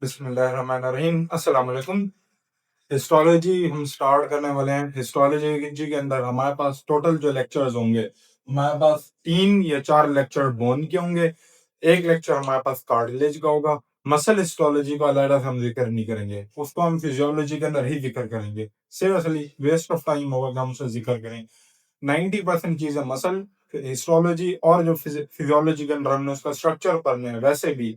बिस्मिल्लाहिर्रहमानिर्रहीम। अस्सलाम वालेकुम। हिस्टोलॉजी हम स्टार्ट करने वाले हैं। हिस्टोलॉजी के अंदर हमारे पास टोटल जो लेक्चर्स होंगे, हमारे पास 3 या 4 लेक्चर बोन के होंगे, एक लेक्चर हमारे पास कार्टिलेज का होगा। मसल हिस्टोलॉजी का अलग से हम जिक्र नहीं करेंगे, उसको हम फिजियोलॉजी के अंदर ही जिक्र करेंगे। सीरियसली वेस्ट ऑफ टाइम होगा कि हम उसे जिक्र करें। 90% चीजें मसल हिस्टोलॉजी और जो फिजियोलॉजी के अंदर हमने उसका स्ट्रक्चर पढ़ने हैं, वैसे भी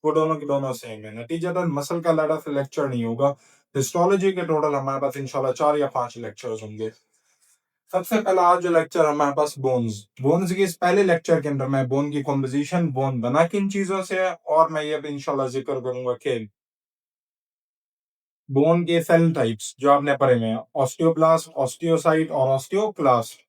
वो दोनों के दोनों सेम है। नतीजतन मसल का लड़ा से लेक्चर नहीं होगा। हिस्टोलॉजी के टोटल हमारे पास इंशाल्लाह 4 या 5 लेक्चर्स होंगे। सबसे पहला आज जो लेक्चर हमारे पास बोन्स बोन्स के इस पहले लेक्चर के अंदर मैं बोन की कॉम्पोजिशन, बोन बना किन चीजों से है, और मैं ये भी इंशाल्लाह जिक्र करूंगा कि बोन के सेल टाइप्स जो आपने पढ़े हुए हैं, ऑस्टियोब्लास्ट, ऑस्टियोसाइट और ऑस्टियोक्लास्ट।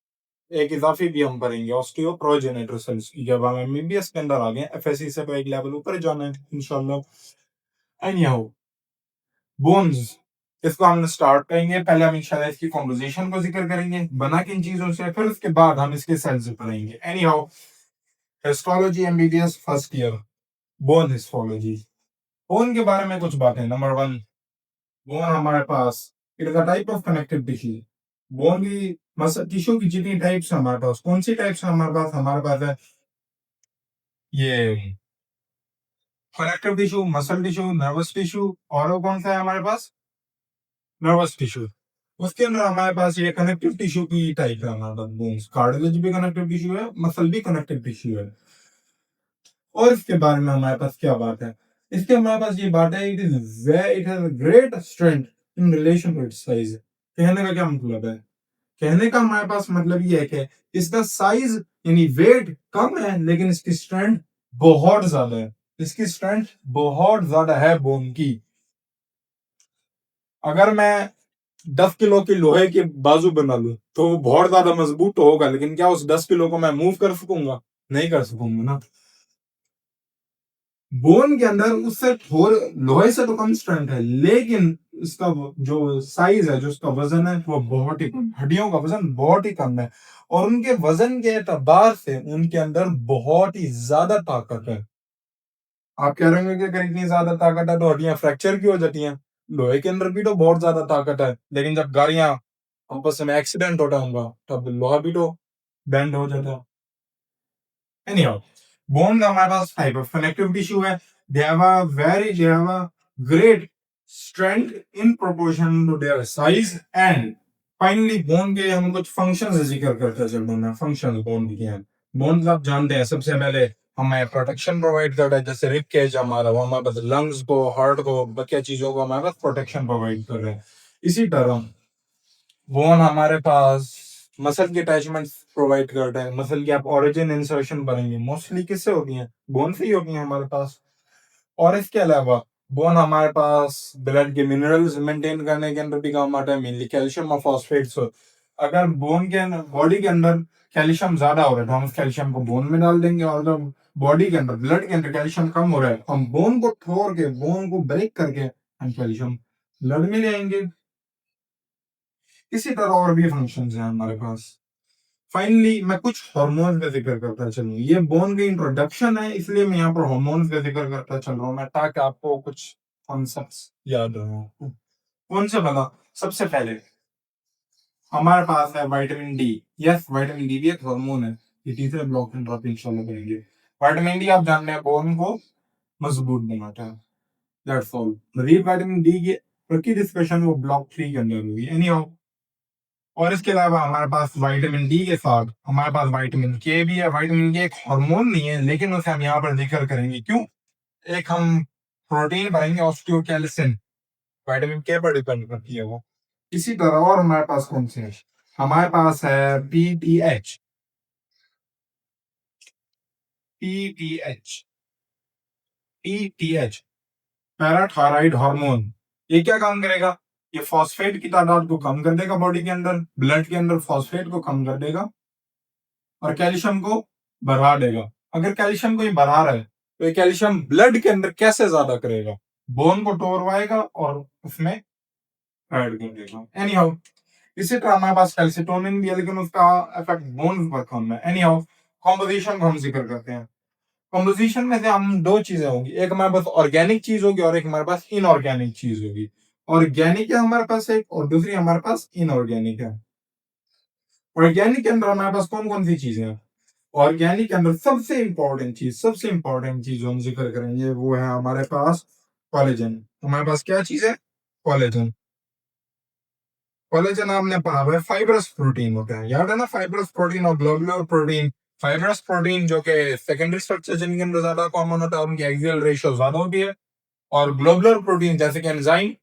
एक इजाफी भी हम पढ़ेंगे ऑस्टियोप्रोजेनेटर सेल्स की, जब हम एमबीबीएस के अंदर आ गए। एफएससी से तो एक लेवल ऊपर जाना है इंशाल्लाह। एनीहाउ, बोन्स, इसको हम स्टार्ट करेंगे। पहले हम इंशाल्लाह इसकी कॉम्पोजिशन को जिक्र करेंगे, बना किन चीजों से, फिर उसके बाद हम इसके सेल्स पढ़ेंगे। Anyhow, histology MBBS first year, bone histology. Bone के बारे में कुछ बातें। नंबर वन, बोन हमारे पास it is a type of connective tissue. Bone की मसल टिश्यू की जितनी टाइप्स हमारे पास, कौन सी टाइप्स हमारे पास है, ये connective tissue, muscle tissue, nervous tissue, और वो कौन सा है हमारे पास, नर्वस टिश्यू। उसके अंदर हमारे पास ये कनेक्टिव टिश्यू की टाइप है। हमारे पास बोन्स, कार्टिलेज भी कनेक्टिव टिश्यू है, मसल भी कनेक्टिव टिश्यू है। और इसके बारे में हमारे पास क्या बात है, इसके हमारे पास ये बात है, it has great strength in relation to its size. कहने का क्या मतलब है, कहने का हमारे पास मतलब ये है कि इसका साइज यानी वेट कम है, लेकिन इसकी स्ट्रेंथ बहुत ज्यादा है। इसकी स्ट्रेंथ बहुत ज्यादा है बोन की। अगर मैं 10 किलो की लोहे की बाजू बना लूं तो वो बहुत ज्यादा मजबूत तो होगा, लेकिन क्या उस 10 किलो को मैं मूव कर सकूंगा? नहीं कर सकूंगा ना। बोन के अंदर उससे थोड़े लोहे से तो कम स्ट्रेंथ है, लेकिन इसका जो साइज है, जो उसका वजन है, वो बहुत ही कम, हड्डियों का वजन बहुत ही कम है। और उनके वजन के एतबार से उनके अंदर बहुत ही ज्यादा ताकत है। आप कह रहे होंगे कि अगर इतनी ज्यादा ताकत है तो हड्डियां फ्रैक्चर क्यों हो जाती हैं? लोहे के अंदर भी तो बहुत ज्यादा ताकत है, लेकिन जब गाड़ियां आपस में एक्सीडेंट होता होगा तब लोहा भी तो बैंड हो जाता है। Anyhow, bone हमारे पास type of connective tissue है। They have a great strength in proportion to their size, and finally bone के हम कुछ functions जिक्र करते हैं। चलो ना, functions bone के हैं। Bones आप जानते हैं, सबसे पहले हमें प्रोटेक्शन प्रोवाइड करता है। जैसे रिब केज हमारा, वो हमारे पास लंग्स को, हार्ट को, बाकी चीजों को हमारे पास प्रोटेक्शन प्रोवाइड कर रहा है। इसी तरह बोन हमारे पास मसल की अटैचमेंट प्रोवाइड करता है। मसल की आप ओरिजिन इंसर्शन करेंगे, मोस्टली किससे होती हैं? बोन से ही होती हैं हमारे पास। और इसके अलावा बोन हमारे पास ब्लड के मिनरल्स मेंटेन करने के अंदर भी काम आता है, मेनली कैल्शियम और फॉस्फेट्स। अगर बोन के बॉडी के अंदर कैल्शियम ज्यादा हो रहा है तो हम उस कैल्शियम को बोन में डाल देंगे, और जब बॉडी के अंदर, ब्लड के अंदर कैल्शियम कम हो रहा है, हम बोन को तोड़ के, बोन को ब्रेक करके हम कैल्शियम ब्लड में ले आएंगे। इसी तरह और भी फंक्शंस हैं हमारे पास। फाइनली मैं कुछ हार्मोन्स का जिक्र करता चलूं। ये बोन की इंट्रोडक्शन है, इसलिए मैं यहाँ पर हार्मोन्स का जिक्र करता चल रहा हूँ मैं, ताकि आपको कुछ कॉन्सेप्ट्स याद रहो। कौन से बना? सबसे पहले हमारे पास है vitamin D. Yes, vitamin D भी एक हार्मोन है। ये तीसरे ब्लॉक में ड्रॉप इंशाल्लाह करेंगे। विटामिन डी आप जानते हैं बोन को मजबूत बनाता है। That's all. मजीद विटामिन डी की बाकी डिस्कशन वो ब्लॉक 3 के अंदर होगी। एनी, और इसके अलावा हमारे पास विटामिन डी के साथ हमारे पास विटामिन के भी है। विटामिन के एक हार्मोन नहीं है, लेकिन उसे हम यहाँ पर जिक्र करेंगे। क्यों? एक हम प्रोटीन पाएंगे ऑस्टियोकैल्सिन, विटामिन के पर डिपेंड करती है वो। इसी तरह और हमारे पास कौन से है? हमारे पास है PTH. PTH PTH parathyroid hormone. ये क्या काम करेगा? ये फॉस्फेट की तादाद को कम कर देगा, बॉडी के अंदर, ब्लड के अंदर फॉस्फेट को कम कर देगा, और कैल्शियम को बढ़ा देगा। अगर कैल्शियम को ही बढ़ा रहा है तो ये कैल्शियम ब्लड के अंदर कैसे ज्यादा करेगा? बोन को तोड़वाएगा और उसमें ऐड कर देगा। एनी हाउ, इसी तरह हमारे पास कैल्सिटोनिन भी है, लेकिन उसका इफेक्ट बोन पर कम है। एनी हाउ, कॉम्पोजिशन को हम जिक्र करते हैं। कंपोजिशन में से हम दो चीजें होंगी, एक हमारे पास ऑर्गेनिक चीज होगी और एक हमारे पास इनऑर्गेनिक चीज होगी। ऑर्गेनिक है हमारे पास एक, और दूसरी हमारे पास इनऑर्गेनिक है। ऑर्गेनिक के अंदर हमारे पास कौन कौन सी चीजें हैं? ऑर्गेनिक के अंदर सबसे इंपॉर्टेंट चीज जो हम जिक्र करेंगे वो है हमारे पास कोलेजन। हमारे पास क्या चीज है? कोलेजन। कोलेजन आपने पढ़ा हुआ है फाइब्रस प्रोटीन होता है, याद है ना? फाइब्रस प्रोटीन और ग्लोबुलर प्रोटीन। फाइब्रस प्रोटीन जो कि सेकेंडरी स्ट्रक्चर जिनके अंदर ज्यादा कॉमन होता है, उनकी एक्सियल रेशियो ज्यादा होती है। और ग्लोबुलर प्रोटीन जैसे कि एंजाइम,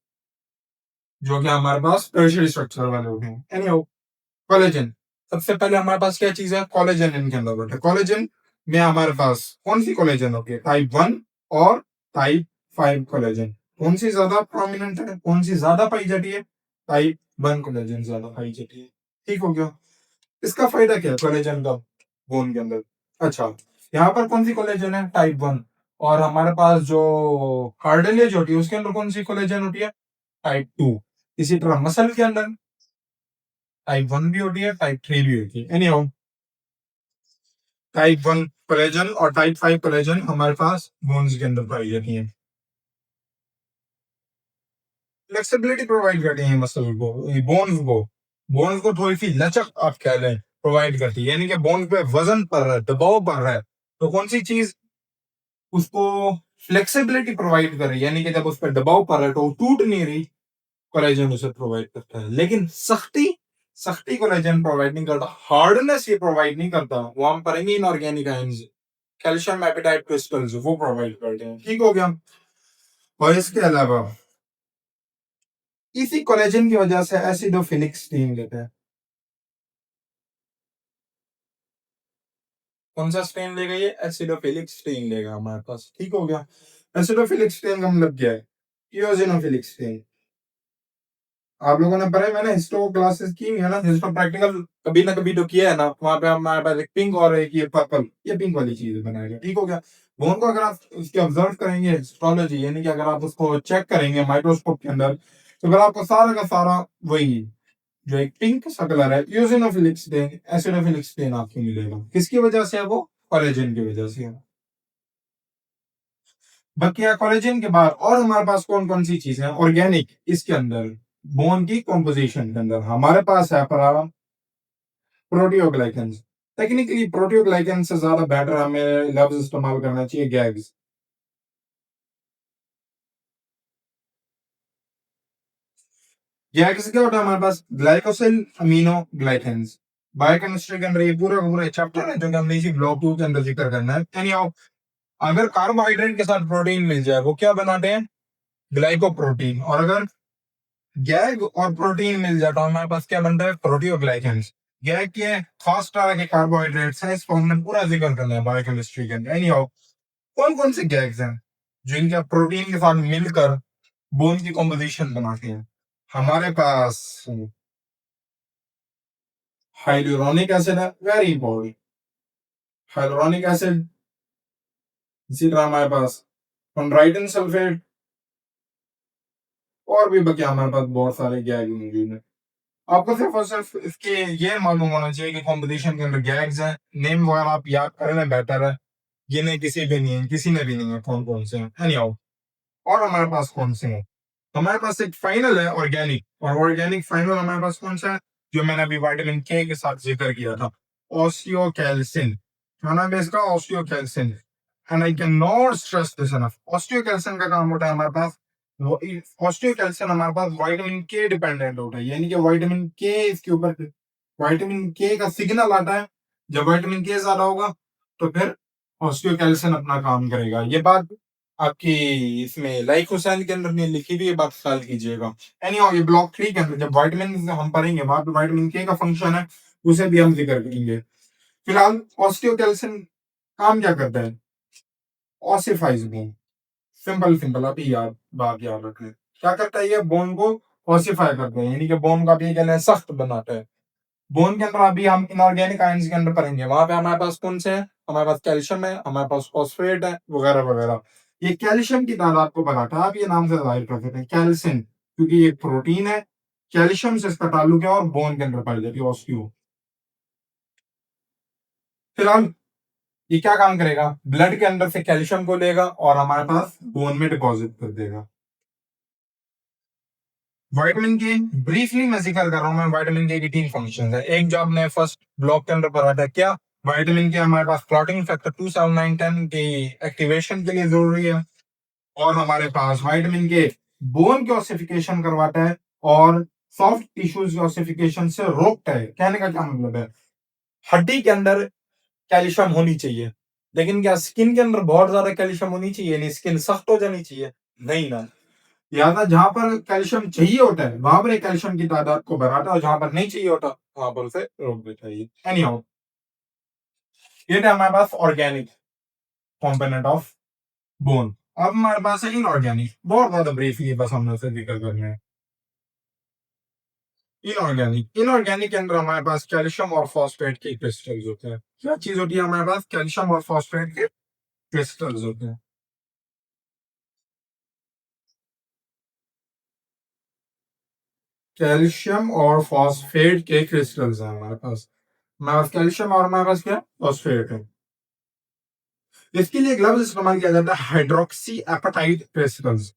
जो कि हमारे पास टर्शियरी स्ट्रक्चर वाले होते हैं। Anyhow, collagen. सबसे पहले हमारे पास क्या चीज है? कोलेजन इनके अंदर होता है। कोलेजन में हमारे पास कौन सी कोलेजन होती है? टाइप 1 और टाइप 5 कोलेजन। कौन सी ज्यादा प्रोमिनेंट है, कौन सी ज्यादा पाई जाती है? टाइप 1 कोलेजन ज्यादा पाई जाती है। ठीक हो गया। इसका फायदा क्या है कोलेजन का बोन के अंदर? अच्छा, यहाँ पर कौन सी कोलेजन है? टाइप 1। और हमारे पास जो कार्टिलेज होती है उसके अंदर कौन सी कोलेजन होती है? टाइप 2। इसी तरह मसल के अंदर टाइप 1 भी होती है, टाइप 3 भी होती है। एनीहाउ, टाइप 1 कोलेजन और टाइप 5 कोलेजन हमारे पास बोन्स के अंदर पाई जाती है। फ्लेक्सिबिलिटी प्रोवाइड करती है मसल को, बोन्स को थोड़ी सी लचक आप कह लें प्रोवाइड करती है, यानी कि बोन पे वजन पड़ रहा है, दबाव पड़ रहा है, तो कौन सी चीज उसको फ्लेक्सिबिलिटी प्रोवाइड कर रही है, यानी कि जब उस पर दबाव पड़ रहा है तो वो टूट नहीं रही। कोलेजन उसे प्रोवाइड करता है। लेकिन सख्ती सख्ती कोलेजन प्रोवाइड नहीं करता, हार्डनेस ये प्रोवाइड नहीं करता। वो हम पढ़ेंगे inorganic ions, calcium apatite crystals वो प्रोवाइड करते हैं। ठीक हो गया। और इसके अलावा इसी कोलेजन की वजह से एसिडोफिलिक स्टेन लेते हैं। कौन सा स्टेन लेगा? ये एसिडोफिलिक स्टेन लेगा हमारे पास। ठीक हो गया। एसिडोफिलिक स्टेन का मतलब क्या है? इयोजिनोफिलिक स्टेन। आप लोगों ने पढ़ा है, मैंने हिस्टो क्लासेस की है ना, हिस्टो प्रैक्टिकल कभी ना कभी तो किया है ना, वहां पे हमारे पास एक पिंक और एक ये पर्पल, ये पिंक वाली चीज बनाएगा। ठीक हो गया। बोन को अगर आप इसके ऑब्जर्व करेंगे हिस्टोलॉजी, यानी कि अगर आप उसको चेक करेंगे माइक्रोस्कोप के अंदर, तो फिर आपको सारा का सारा वही जो एक पिंक सा कलर है यूजिनोफिलिक स्टेन, एसिडोफिलिक स्टेन आपको मिलेगा। किसकी वजह से है वो? कोलेजन की वजह से है। बाकी कोलेजन के बाद और हमारे पास कौन कौन सी चीजें हैं ऑर्गेनिक इसके अंदर? बोन की कॉम्पोजिशन के अंदर हमारे पास है परा प्रोटियोग्लाइकेंस। टेक्निकली प्रोटियोग्लाइकेंस से ज्यादा बेटर हमें लफ्ज इस्तेमाल करना चाहिए गैग्स। गैग्स क्या होता है हमारे पास? Glycosyl amino ग्लाइकेंस। बायोकेमिस्ट्री के अंदर ये पूरा का पूरा चैप्टर है जो कि हमने इसी ब्लॉक 2 के अंदर जिक्र करना है। एनीहाउ, अगर कार्बोहाइड्रेट के साथ प्रोटीन मिल जाए वो क्या बनाते हैं? ग्लाइकोप्रोटीन। और अगर गैग और प्रोटीन मिल जाए तो हमारे पास क्या बनता है? प्रोटियोग्लाइकेंस। गैग के खास तरह के कार्बोहाइड्रेट्स हैं, इसको हमने पूरा जिक्र करना है बायोकेमिस्ट्री के अंदर। एनीहाउ, कौन कौन से गैग्स हैं जो इनके प्रोटीन के साथ मिलकर बोन की कॉम्पोजिशन बनाते हैं? हमारे पास हाइलुरोनिक एसिड है, वेरी इंपॉर्टेंट। Hyaluronic acid. इसी तरह हमारे पास कॉन्ड्राइटिन सल्फेट, और भी बल्कि हमारे पास बहुत सारे गैग मौजूद हैं। आपको सिर्फ और सिर्फ इसके ये मालूम होना चाहिए कि कॉम्पिटिशन के अंदर गैग्स हैं, नेम वगैरह आप याद करना बेटर है। ये नहीं, किसी भी नहीं है, किसी ने भी नहीं है कौन कौन से हैं। एनीहाउ, और हमारे पास कौन से हैं? हमारे पास एक फाइनल है ऑर्गेनिक, और ऑर्गेनिक फाइनल हमारे पास कौन सा है? जो मैंने अभी विटामिन के साथ जिक्र किया था, ऑस्टियोकैल्सिन। क्या नाम है इसका? Osteocalcin. And I can not stress this enough. Osteocalcin का काम होता है हमारे पास, वो ऑस्टियोकैल्सिन हमारे पास विटामिन के डिपेंडेंट होता है, यानी कि विटामिन के इसके ऊपर, विटामिन के का सिग्नल आता है। जब विटामिन के ज्यादा होगा तो फिर ऑस्टियोकैल्सिन अपना काम करेगा। ये बात आपकी इसमें लाइक हुसैन के अंदर नहीं लिखी हुई, ये बात ख्याल कीजिएगा। एनीहाउ, ये ब्लॉक 3 के अंदर जब विटामिन हम पढ़ेंगे वहां पे विटामिन के का फंक्शन है, उसे भी हम जिक्र करेंगे। फिलहाल ऑस्टियोकैल्सिन काम क्या करता है? ऑसिफाइज बोन। सिंपल सिंपल अभी याद बात याद रखें। क्या करता है? ये बोन को ऑसिफाई करते हैं, यानी कि बोन का भी कहना है सख्त बनाता है। बोन के अंदर अभी हम इनऑर्गेनिक आयंस के अंदर पढ़ेंगे, वहां पे हमारे पास कौन से हैं? हमारे पास कैल्शियम है, हमारे पास फॉस्फेट है, वगैरह वगैरह। ये कैल्शियम की तादाद को बढ़ाता है, आप ये नाम से जाहिर कर सकते हैं कैल्सिन, क्योंकि ये प्रोटीन है। कैल्शियम से इसका ताल्लुक है और बोन के अंदर पाई जाती है ऑस्टियो। फिलहाल ये क्या काम करेगा, ब्लड के अंदर से कैल्शियम को लेगा और हमारे पास बोन में डिपॉजिट कर देगा। विटामिन के ब्रीफली मैं जिक्र कर रहा हूं, मैं विटामिन के की 3 फंक्शन है। एक जो आपने फर्स्ट ब्लॉक के अंदर पढ़ा था, क्या विटामिन के हमारे पास क्लॉटिंग फैक्टर 2, 7, 9, 10 की एक्टिवेशन के लिए जरूरी है, और हमारे पास विटामिन के बोन की ऑसिफिकेशन करवाता है और सॉफ्ट टिश्यूज की ऑसिफिकेशन से रोकता है। कहने का क्या मतलब है, हड्डी के अंदर कैल्शियम होनी चाहिए, लेकिन क्या स्किन के अंदर बहुत ज्यादा कैल्शियम होनी चाहिए, नहीं स्किन सख्त हो जानी चाहिए, नहीं ना। लिहाजा जहां पर कैल्शियम चाहिए होता है वहां पर कैल्शियम की तादाद को बढ़ाता है, और जहां पर नहीं चाहिए होता वहां पर उसे रोक देता है। एनी हाउ, ये था हमारे पास ऑर्गेनिक कॉम्पोनेंट ऑफ बोन। अब हमारे पास है इनऑर्गेनिक, बहुत ज्यादा ब्रीफली बस हमने उसे जिक्र करना है। इनऑर्गेनिक के अंदर हमारे पास कैल्शियम और फॉस्फेट के क्रिस्टल्स होते हैं। क्या चीज होती है हमारे पास, कैल्शियम और फॉस्फेट के क्रिस्टल्स होते हैं। कैल्शियम और फॉस्फेट के क्रिस्टल्स हैं हमारे पास कैल्शियम और हमारे पास क्या फॉस्फेट है। इसके लिए एक लफ्ज इस्तेमाल किया जाता है, हाइड्रोक्सी एपेटाइट क्रिस्टल्स।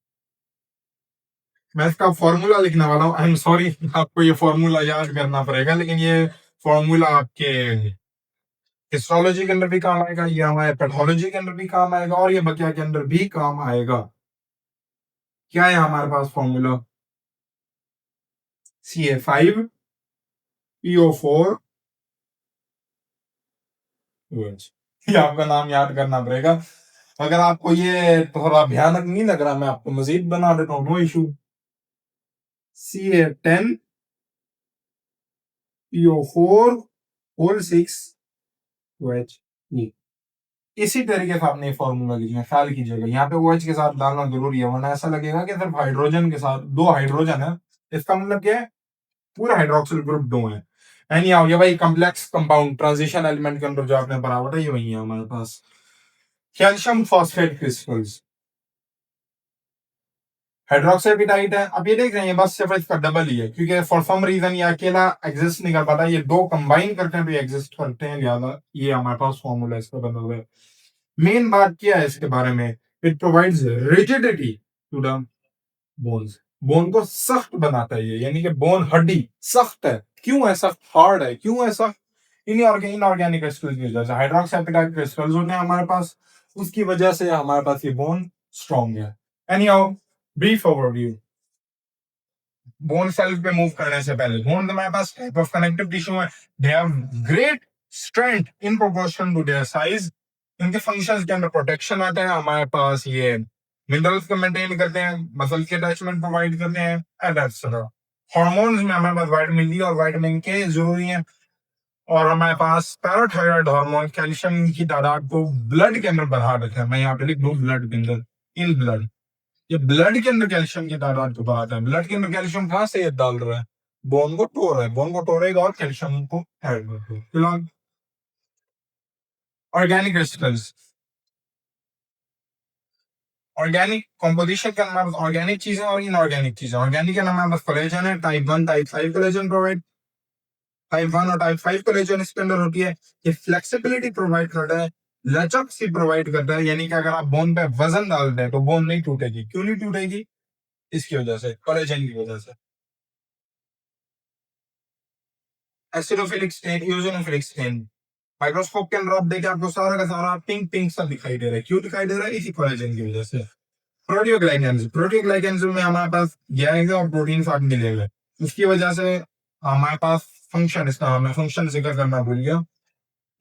मैं इसका फॉर्मूला लिखने वाला हूँ, आई एम सॉरी, आपको ये फॉर्मूला याद करना पड़ेगा, लेकिन ये फॉर्मूला आपके हिस्टोलॉजी के अंदर भी काम आएगा, ये हमारे पैथोलॉजी के अंदर भी काम आएगा, और ये बकिया के अंदर भी काम आएगा। क्या है हमारे पास फॉर्मूला, CA5PO4, ये आपका नाम याद करना पड़ेगा। अगर आपको ये थोड़ा भयानक नहीं लग रहा, मैं आपको मजीद बना देता हूँ, नो इशू। CA10PO4 6OH। इसी तरीके से आपने फॉर्मूला लिखना है, ख्याल कीजिएगा यहाँ पे OH के साथ डालना जरूरी है, वरना ऐसा लगेगा कि सिर्फ हाइड्रोजन के साथ दो हाइड्रोजन है, इसका मतलब क्या है, पूरा हाइड्रोक्सिल ग्रुप दो है। एनी हाउ, ये भाई कॉम्प्लेक्स कंपाउंड ट्रांजिशन एलिमेंट के अंदर जो आपने पढ़ा हुआ था, ये वही है हमारे पास। कैल्शियम फॉस्फेट क्रिस्टल्स, हाइड्रोक्सीटाइड है। अब ये देख रहे हैं, बस सिर्फ इसका डबल ही है, क्योंकि फॉर सम रीजन ये अकेला एग्जिस्ट नहीं कर पाता, ये दो कंबाइन करते हैं तो एग्जिस्ट करते हैं, लिहाजा ये हमारे पास फॉर्मूला इसका बना हुआ है। मेन बात क्या है इसके बारे में, it provides rigidity to the bones. Bone को सख्त बनाता है ये, यानी कि बोन हड्डी सख्त है। क्यों है सख्त, हार्ड है, क्यों है सख्त, इनऑर्गेनिक क्रिस्टल्स की वजह से, हाइड्रोक्सीपेटाइट क्रिस्टल्स होते हैं हमारे पास, उसकी वजह से हमारे पास ये बोन स्ट्रॉन्ग है। Anyhow, brief overview. Bone cells पे मूव करने से पहले, बोन हमारे पास टाइप ऑफ कनेक्टिव टिश्यू है, they have great strength in proportion to their size. इनके फंक्शंस के अंदर प्रोटेक्शन आता है, हमारे पास ये मिनरल्स को मेंटेन करते हैं, मसल के अटैचमेंट प्रोवाइड करते हैं, एंड एटसेट्रा। हार्मोन्स में हमारे पास विटामिन डी और विटामिन के जरूरी है, और हमारे पास पैराथायराइड हार्मोन कैल्शियम की तादाद को ब्लड के अंदर बढ़ा देता है। मैं यहाँ पे लिख दूं ब्लड के अंदर, इन ब्लड, ये ब्लड के अंदर कैल्शियम की तादाद को बढ़ाता है। ब्लड के अंदर कैल्शियम कहां से ये डाल रहा है, बोन को तोड़ रहा है, बोन को तोड़ेगा और कैल्शियम को ऐड करेगा। ऑर्गेनिक क्रिस्टल्स, ऑर्गेनिक कॉम्पोजिशन के अंदर ऑर्गेनिक चीजें और इनऑर्गेनिक चीजें। ऑर्गेनिक के अंदर हमारे पास कोलेजन है, type 1 type 5 collagen provide, type 1 और टाइप 5 कोलेजन इसके अंदर होती है। ये फ्लेक्सिबिलिटी प्रोवाइड करता है, लचक सी प्रोवाइड करता है, यानी कि अगर आप बोन पे वजन डाल दें तो बोन नहीं टूटेगी। क्यों नहीं टूटेगी, इसकी वजह से, कोलेजन की वजह से। एसिडोफिलिक स्टेन, यूजोनोफिलिक स्टेन, माइक्रोस्कोप के अंदर आप देखें आपको सारा का सारा पिंक पिंक सा दिखाई दे रहा है, क्यों दिखाई दे रहा है, इसी कोलेजन की वजह से। प्रोटियोग्लाइकेंस, प्रोटियोग्लाइकेंस में हमारे पास गैस और प्रोटीन साथ मिलेगा, उसकी वजह से हमारे पास फंक्शन, इसका मैं फंक्शन जिक्र करना भूल गया,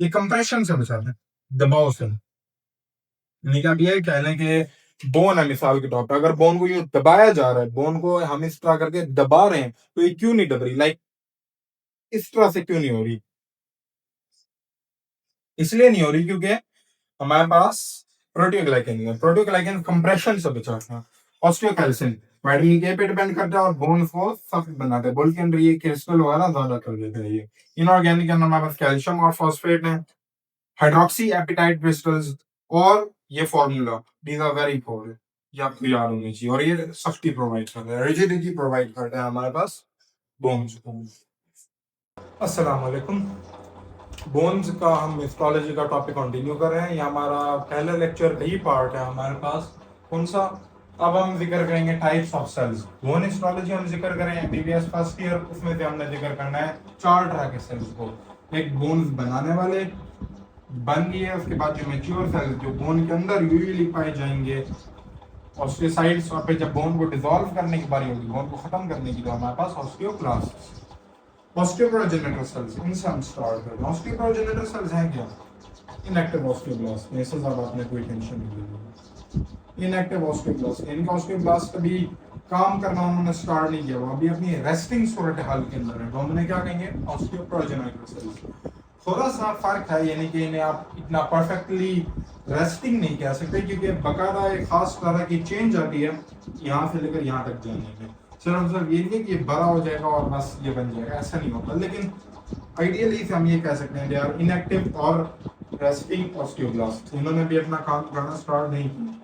ये कंप्रेशन से बचाता है, दबाव से। यानी कि आप ये कह लें कि बोन है, मिसाल के तौर पर अगर बोन को यूं दबाया जा रहा है, बोन को हम इस तरह करके दबा रहे हैं, तो ये क्यों नहीं दब रही, लाइक इस तरह से क्यों नहीं हो रही, इसलिए नहीं हो रही क्योंकि हमारे पास प्रोटीओग्लाइकेन है। प्रोटीओग्लाइकेन कंप्रेशन से बचाता है। ऑस्टियोकैल्सिन विटामिन के पे डिपेंड करता है और बोन को सख्त बनाता है, बोन के अंदर ये क्रिस्टल वगैरह ज्यादा कर देता है ये। इनऑर्गेनिक के अंदर हमारे पास कैल्शियम और फॉस्फेट है, हाइड्रोक्सी एपिटाइट क्रिस्टल्स, और ये formula, these are very important, ये आपको याद होनी चाहिए। और ये सख्ती प्रोवाइड करता है, रिजिडिटी प्रोवाइड करता है हमारे पास बोन्स को। अस्सलाम वालेकुम। बोन्स का हम हिस्टोलॉजी का टॉपिक कंटिन्यू कर रहे हैं। ये हमारा पहला लेक्चर का ही पार्ट है हमारे पास। कौन सा? अब हम जिक्र करेंगे types of cells. Bone histology हम जिक्र करें एमबीबीएस फर्स्ट ईयर, उसमें से हमने जिक्र करना है 4 तरह के सेल्स को। एक बोन्स बनाने वाले, बन गए उसके बाद जो मैच्योर सेल्स जो बोन के अंदर यूजुअली पाए जाएंगे, ऑस्टियोसाइट्स, और फिर जब बोन को डिसॉल्व करने की बारी होगी, बोन को खत्म करने की, तो हमारे पास ऑस्टियोक्लास्ट्स, ऑस्टियोप्रोजेनेटर सेल्स। इनसे हम स्टार्ट करते हैं। ऑस्टियोप्रोजेनेटर सेल्स हैं क्या? Inactive osteoblast. इससे ज्यादा आपने कोई टेंशन नहीं लेनी। इनएक्टिव ऑस्टियोब्लास्ट, इनका ऑस्टियोब्लास्ट अभी काम करना उन्होंने स्टार्ट नहीं किया, वो अभी अपनी रेस्टिंग सूरत हाल के अंदर है, तो हमने क्या कहेंगे? ऑस्टियोप्रोजेनेटर सेल्स। थोड़ा सा फर्क है, यानी कि इन्हें आप इतना परफेक्टली रेस्टिंग नहीं कह सकते, क्योंकि बकायदा एक खास तरह की चेंज आती है यहाँ से लेकर यहाँ तक जाने में। सिर्फ ये नहीं कि ये बड़ा हो जाएगा और बस ये बन जाएगा, ऐसा नहीं होता। लेकिन आइडियली हम ये कह सकते हैं दे आर इनएक्टिव और रेस्टिंग ऑस्टियोब्लास्ट। इन्होंने भी अपना काम करना स्टार्ट नहीं किया।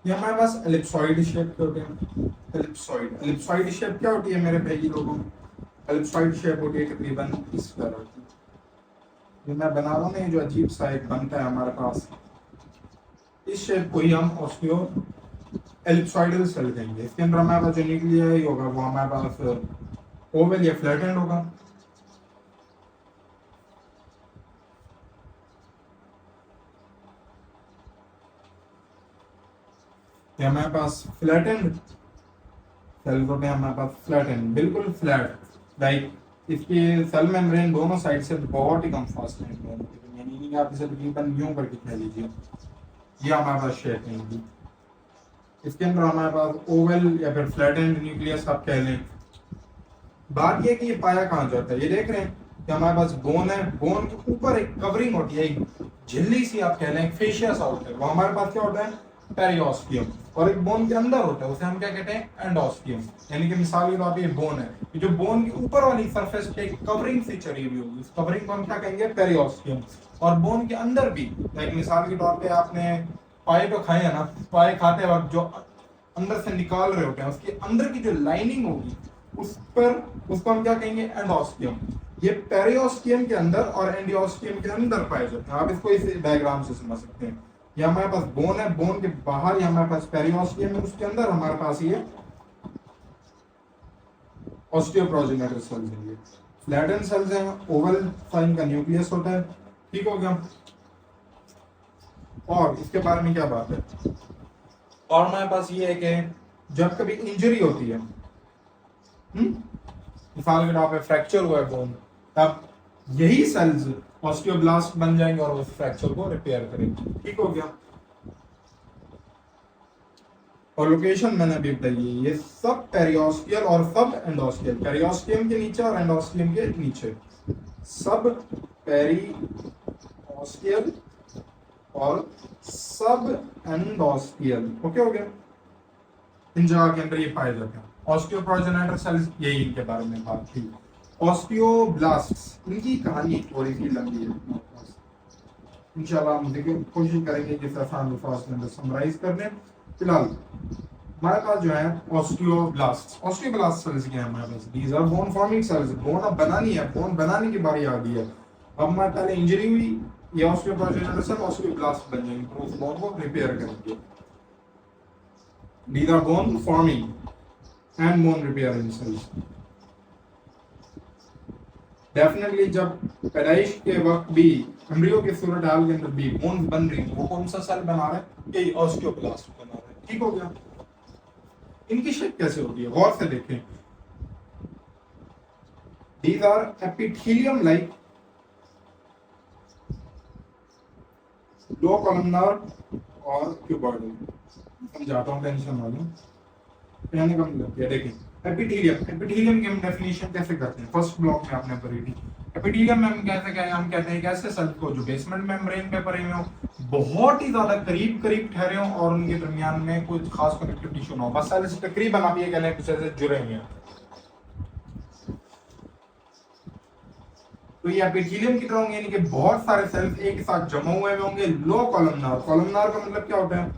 ये हमारे पास एलिप्सॉइड शेप के होते हैं। एलिप्सॉइड शेप क्या होती है मेरे भाई लोगों? एलिप्सॉइड शेप होती है तकरीबन इस तरह की। ये मैं बना रहा हूँ ना, जो अजीब सा एक बनता है हमारे पास, इस शेप को ही हम ऑस्टियो एलिप्सॉइडल सेल कहेंगे। इसके अंदर हमारे पास जो न्यूक्लियस होगा वो हमारे पास ओवल या फ्लैट एंड होगा। ये हमारे पास फ्लैट एंड सेल होते हैं, हमारे पास फ्लैट एंड, बिल्कुल फ्लैट। लाइक इसकी सेल मेम्ब्रेन दोनों साइड से बहुत ही कम फास्ट है, यानी कि आप इसे तकरीबन यूं करके कह लीजिए। ये हमारे पास शेप है। इसके अंदर हमारे पास ओवल या फिर फ्लैट एंड न्यूक्लियस आप कह लें। बात यह कि ये पाया कहाँ जाता है, ये देख रहे हैं कि हमारे पास बोन है, बोन के ऊपर एक कवरिंग होती है, एक झिल्ली सी आप कह लें, एक फेशिया सा होता है, वो हमारे पास क्या होता है? पेरियोस्टियम। और एक बोन के अंदर होता है, उसे हम क्या कहते हैं? एंडोस्टियम। यानी कि मिसाल के तौर पे ये बोन है, ये जो बोन के ऊपर वाली सरफेस पे एक कवरिंग सी चढ़ी हुई होगी, उस कवरिंग को हम क्या कहेंगे? पेरियोस्टियम। और बोन के अंदर भी, लाइक मिसाल के तौर पे आपने पाए तो खाए है ना, पाए खाते वक्त जो अंदर से निकाल रहे होते हैं, उसके अंदर की जो लाइनिंग होगी उस पर, उसको हम क्या कहेंगे? एंडोस्टियम। ये पेरियोस्टियम के अंदर और एंडियोस्टियम के अंदर पाए जाते हैं। आप इसको इस डायग्राम से समझ सकते हैं। ये हमारे पास बोन है, बोन के बाहर हमारे पास पेरियोस्टियम है, उसके अंदर हमारे पास ये ऑस्टियोप्रोजेनेटर सेल्स हैं। फ्लैटेन सेल्स हैं, ओवल साइन का न्यूक्लियस होता है। ठीक हो गया। और इसके बारे में क्या बात है? और हमारे पास ये है कि जब कभी इंजरी होती है, मिसाल के तौर पे फ्रैक्चर हुआ है बोन, तब यही सेल्स ऑस्टियोब्लास्ट बन जाएंगे और उस फ्रैक्चर को रिपेयर करेंगे। ठीक हो गया। और लोकेशन मैंने अभी बताई, ये सब पेरियोस्टियल और सब एंडोस्टियल, पेरियोस्टियम के नीचे और एंडोस्टियम के नीचे, सब पेरियोस्टियल और सब एंडोस्टियल। ओके हो गया। इन जगह के अंदर ये पाए जाते हैं। ऑस्टियोप्रोजेनेटर सेल्स, यही इनके बारे में बात थी। ऑस्टियोब्लास्ट्स, इनकी कहानी थोड़ी सी लंबी है, इंशाल्लाह हम देखिए कोशिश करेंगे जिस आसान अल्फाज में अंदर समराइज करने। फिलहाल हमारे पास जो है ऑस्टियोब्लास्ट, ऑस्टियोब्लास्ट सेल्स क्या है हमारे पास? These are bone forming cells. Bone अब बनानी है, बोन बनाने की बारी आ गई है। अब हमारे पहले इंजरी हुई, ये ऑस्टियोप्रोजेनेटर सेल ऑस्टियोब्लास्ट बन जाएंगे, तो उस बोन को रिपेयर करेंगे। These are bone forming and bone repairing cells. Definitely जब पैदाइश के वक्त भी एम्ब्रियो के सूरत हाल के अंदर भी बोन्स बन रही है, वो कौन सा सेल बना रहा है? यही ऑस्टियोब्लास्ट बना रहा है। ठीक हो गया। इनकी शेप कैसे होती है, गौर से देखें। These are epithelium like, low columnar और क्यूबॉइडल। समझाता हूँ, टेंशन वाली कहने का मतलब क्या। देखें एपिथेलियम, एपिथेलियम की हम डेफिनेशन कैसे करते हैं? फर्स्ट ब्लॉक में आपने पढ़ी थी। एपिथेलियम में हम कहते हैं, हम कहते हैं कैसे सेल को जो बेसमेंट मेम्ब्रेन पे पड़े हुए हो, बहुत ही ज्यादा करीब करीब ठहरे हो और उनके दरमियान में कोई खास कनेक्टिव टिश्यू ना हो, बस सेल से तकरीबन आप ये कह लें दूसरे से जुड़े हुए हैं। तो ये एपिथेलियम की तरह होंगे, यानी कि बहुत सारे सेल्स एक साथ जमा हुए होंगे। लो कॉलमनार, कॉलमनार का मतलब क्या होता है?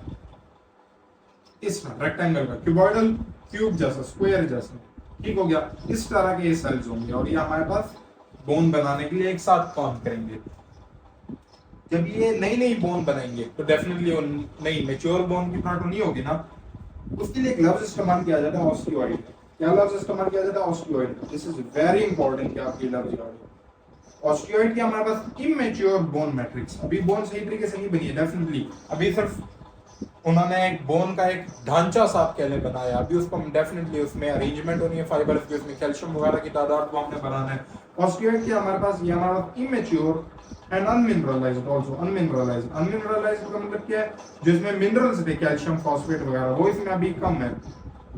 इस तरह रेक्टेंगल का, क्यूबॉइडल क्यूब जैसा, स्क्वायर जैसा। ठीक हो गया। इस तरह के ये सेल्स होंगे और ये हमारे पास बोन बनाने के लिए एक साथ काम करेंगे। जब ये नई नई बोन बनाएंगे तो डेफिनेटली वो नई मेच्योर बोन की तरह तो नहीं होगी ना। उसके लिए एक लफ्ज इस्तेमाल किया जाता है ऑस्टियोइड। क्या लफ्ज इस्तेमाल किया जाता है? Osteoid. This is very important कि आप ये लफ्ज याद रखें। ऑस्टियोइड की हमारे पास इमेच्योर बोन मैट्रिक्स, अभी बोन सही तरीके से नहीं बनी है डेफिनेटली, अभी सिर्फ उन्होंने एक बोन का एक ढांचा साफ कहने बनाया, अभी उसको डेफिनेटली उसमें अरेंजमेंट होनी है फाइबर्स की, उसमें कैल्शियम वगैरह की तादाद को हमने बढ़ाना है। ऑस्टियोइड की हमारे पास ये हमारा इमेच्योर एंड अनमिनरलाइज्ड, आल्सो अनमिनरलाइज्ड। अनमिनरलाइज्ड का मतलब क्या है? जो इसमें मिनरल्स थे कैल्शियम फॉस्फेट वगैरह वो इसमें अभी कम है,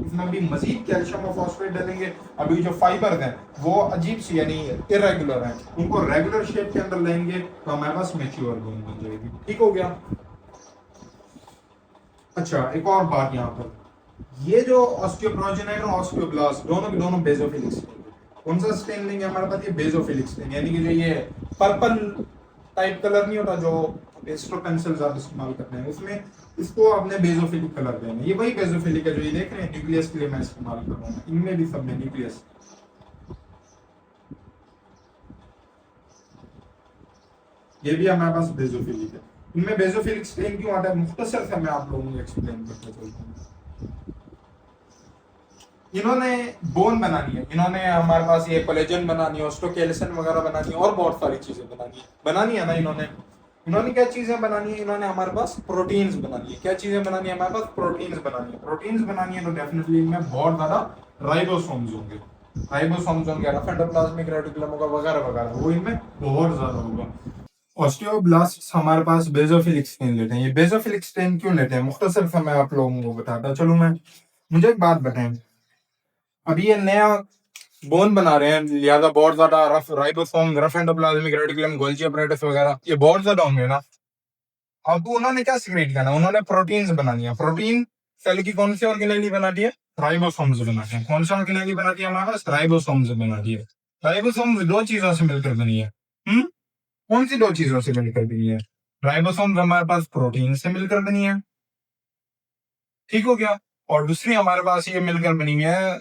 इसमें अभी मजीद कैल्शियम और फॉस्फेट डालेंगे। अभी जो फाइबर हैं वो अजीब सी यानी इरेगुलर हैं, उनको रेगुलर शेप के अंदर लाएंगे तो हमारे पास मेच्योर बोन बन जाएगी। ठीक हो गया। अच्छा एक और बात यहाँ पर, ये जो ऑस्टियोप्रोजेनाइट और ऑस्टियोब्लास्ट दोनों के दोनों बेसोफिलिक स्टेन। कौन सा स्टेन लेंगे हमारे पास? ये बेसोफिलिक स्टेन, यानी कि जो ये पर्पल टाइप कलर नहीं होता जो एस्ट्रो पेंसिल्स आप इस्तेमाल करते हैं उसमें, इसको आपने बेसोफिलिक कलर देना। ये वही बेसोफिलिक है जो ये देख रहे हैं न्यूक्लियस के लिए मैं इस्तेमाल कर रहा हूँ, इनमें भी सब में न्यूक्लियस। ये भी हमारे पास बेसोफिलिक है। इनमें बेसोफिलिक स्टेन क्यों आता है मुख्तसर से मैं आप लोगों को एक्सप्लेन करता चलता हूँ। इन्होंने बोन बनानी है, इन्होंने हमारे पास ये कोलेजन बनानी है, ऑस्टोकेलेसन वगैरह बनानी है और बहुत सारी चीजें बनानी है ना इन्होंने। इन्होंने क्या चीजें बनानी है? इन्होंने हमारे पास प्रोटीन्स बनानी है। क्या चीजें बनानी है हमारे पास? प्रोटीन्स बनानी है। प्रोटीन्स बनानी है तो डेफिनेटली इनमें बहुत ज्यादा राइबोसोम्स होंगे, राइबोसोम्स होंगे, रफ एंडोप्लाज्मिक रेटिकुलम होगा वगैरह वगैरह, वो इनमें बहुत ज्यादा होगा। ऑस्टियोब्लास्ट हमारे पास बेसोफिलिक स्टेन लेते हैं। ये बेसोफिलिक स्टेन क्यों लेते हैं मुख्तसर से मैं आप लोगों को बताता चलूं। मैं मुझे एक बात बताएं, अभी ये नया बोन बना रहे हैं लिहाजा बहुत ज्यादा rough ribosome, rough endoplasmic reticulum, Golgi apparatus वगैरह ये बहुत ज्यादा होंगे ना। अब उन्होंने क्या सीक्रेट करना, उन्होंने प्रोटीन्स बनानी है। प्रोटीन सेल की कौन सी ऑर्गेनेली बनाती है? राइबोसोम्स बनाती है। कौन सा ऑर्गेनेली बनाती है हमारे पास? राइबोसोम्स बनाती है। राइबोसोम्स दो चीजों से मिलकर बनी है। हम्म कौन सी दो चीजों से मिलकर बनी है? राइबोसोम्स हमारे पास प्रोटीन से मिलकर बनी है, ठीक हो गया। और दूसरी हमारे पास ये मिलकर बनी है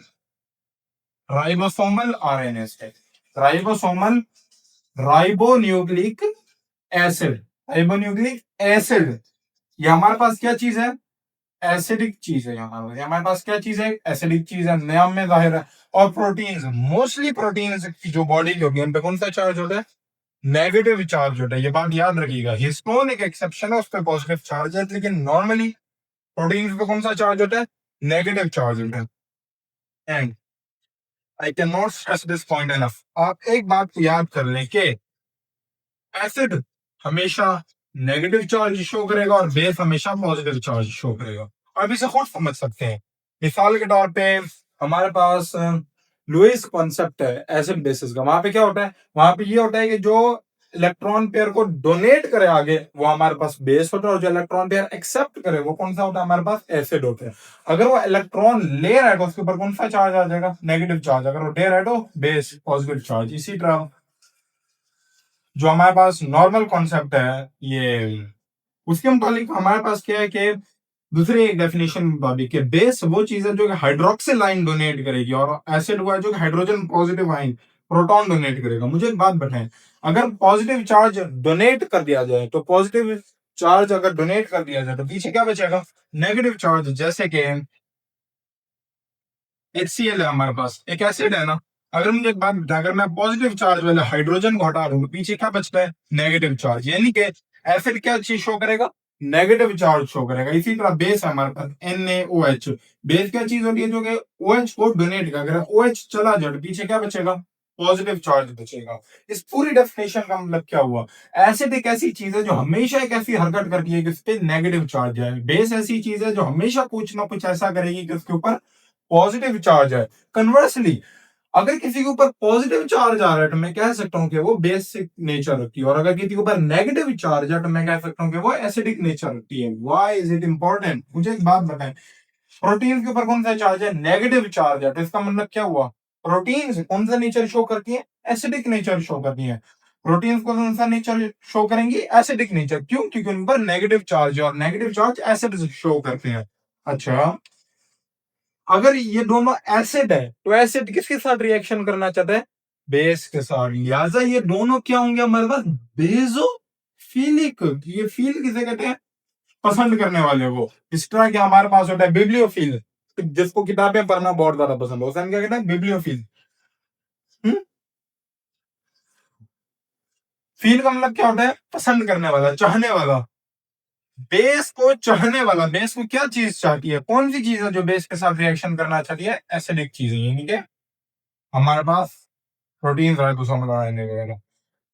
राइबोसोमल आरएनए से। Ribosomal ribonucleic acid, ribonucleic acid. ये हमारे पास क्या चीज है? एसिडिक चीज है। हमारे पास क्या चीज है? एसिडिक चीज है, नाम में जाहिर है। और प्रोटीन्स, मोस्टली प्रोटीन्स की जो बॉडी की होगी उन पे कौन सा चार्ज होता है? नेगेटिव चार्ज होता है। ये बात याद रखिएगा। हिस्टोन एक एक्सेप्शन है, उस पर पॉजिटिव चार्ज है, लेकिन नॉर्मली प्रोटीन्स पे कौन सा चार्ज होता है? नेगेटिव चार्ज होता है। And I can not stress this point enough. आप एक बात को याद कर लें कि एसिड हमेशा नेगेटिव चार्ज शो करेगा और बेस हमेशा पॉजिटिव चार्ज शो करेगा। आप इसे खुद समझ सकते हैं। मिसाल के तौर पे हमारे पास लुईस कॉन्सेप्ट है एसिड बेसिस का। वहां पे क्या होता है? वहां पे ये होता है कि जो इलेक्ट्रॉन पेयर को डोनेट करे आगे वो हमारे पास बेस होता है, और जो इलेक्ट्रॉन पेयर एक्सेप्ट करे वो कौन सा होता है? हमारे पास एसिड होता है। अगर वो इलेक्ट्रॉन ले रहा है तो उसके ऊपर कौन सा चार्ज आ जाएगा? Negative charge. अगर वो दे रहा है तो बेस पॉजिटिव चार्ज। इसी तरह जो हमारे पास नॉर्मल कॉन्सेप्ट है ये, उसके मुतालिक हमारे पास क्या है कि दूसरी एक डेफिनेशन मुताबिक कि बेस वो चीज है जो कि हाइड्रोक्सिल आयन डोनेट करेगी, और एसिड वो है जो कि hydrogen positive ion proton donate करेगा। मुझे एक बात बताएं, अगर पॉजिटिव चार्ज डोनेट कर दिया जाए तो पॉजिटिव चार्ज अगर डोनेट कर दिया जाए तो पीछे क्या बचेगा? Negative charge. जैसे कि HCl है हमारे पास, एक एसिड है ना। अगर मुझे एक बात बता, अगर मैं पॉजिटिव चार्ज वाले हाइड्रोजन को हटा दूं तो पीछे क्या बचता है? Negative charge. यानी कि एसिड क्या चीज शो करेगा? नेगेटिव चार्ज शो करेगा। इसी तरह बेस है हमारे पास NaOH। बेस क्या चीज होती है जो कि OH को डोनेट कर, अगर OH चला जाए तो पीछे क्या बचेगा? पॉजिटिव चार्ज बचेगा। इस पूरी डेफिनेशन का मतलब क्या हुआ? एसिड एक ऐसी चीज है जो हमेशा एक ऐसी हरकत करती है कि उस पर नेगेटिव चार्ज है। बेस ऐसी चीज है जो हमेशा कुछ ना कुछ ऐसा करेगी कि उसके ऊपर पॉजिटिव चार्ज है। कन्वर्सली अगर किसी के ऊपर पॉजिटिव चार्ज आ रहा है तो मैं कह सकता हूं कि वो बेसिक नेचर रखती है, और अगर किसी के ऊपर नेगेटिव चार्ज है तो मैं कह सकता हूं कि वो एसिडिक नेचर रखती है। Why is it important? मुझे एक बात बताएं, प्रोटीन के ऊपर कौन सा चार्ज है? नेगेटिव चार्ज है। तो इसका मतलब क्या हुआ? प्रोटीन कौन सा नेचर शो करती है? एसिडिक नेचर शो करती है। प्रोटीन कौन सा नेचर शो करेंगी? Acidic nature. क्यों? क्योंकि उन पर नेगेटिव चार्ज है, और नेगेटिव चार्ज एसिड शो करते हैं। अच्छा, अगर ये दोनों एसिड है तो एसिड किसके साथ रिएक्शन करना चाहता है? बेस के साथ, लिहाजा ये दोनों क्या होंगे हमारे पास, बेजोफिलिक। ये फील किसे कहते हैं, पसंद करने वाले को। इस तरह के हमारे पास होता है बिब्लियोफिल, जिसको किताबें पढ़ना बहुत ज्यादा पसंद होता है, क्या कहते हैं, बिब्लियोफिल। फील का मतलब क्या होता है, पसंद करने वाला, चाहने वाला। बेस को चाहने वाला, बेस को क्या चीज चाहती है, कौन सी चीज है जो बेस के साथ रिएक्शन करना चाहती है, एसिडिक चीजें, यानी कि हमारे पास प्रोटीन, राइबोसोमल आरएनए वगैरह।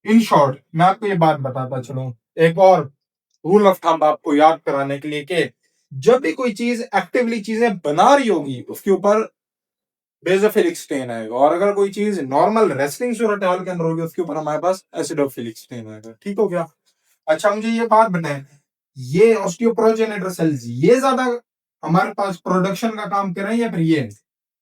इन शॉर्ट मैं आपको ये बात बताता चलूं, एक और रूल ऑफ थंब आपको याद कराने के लिए, कि जब भी कोई चीज एक्टिवली चीजें बना रही होगी उसके ऊपर बेसोफिलिक स्टेन आएगा, और अगर कोई चीज नॉर्मल रेस्टिंग सूरत हाल के अंदर होगी उसके ऊपर हमारे पास एसिडोफिलिक स्टेन आएगा। ठीक हो गया। अच्छा मुझे ये बात बताएं, ये ऑस्टियोप्रोजेनेटर सेल्स ये ज्यादा हमारे पास प्रोडक्शन का काम कर रहे हैं या फिर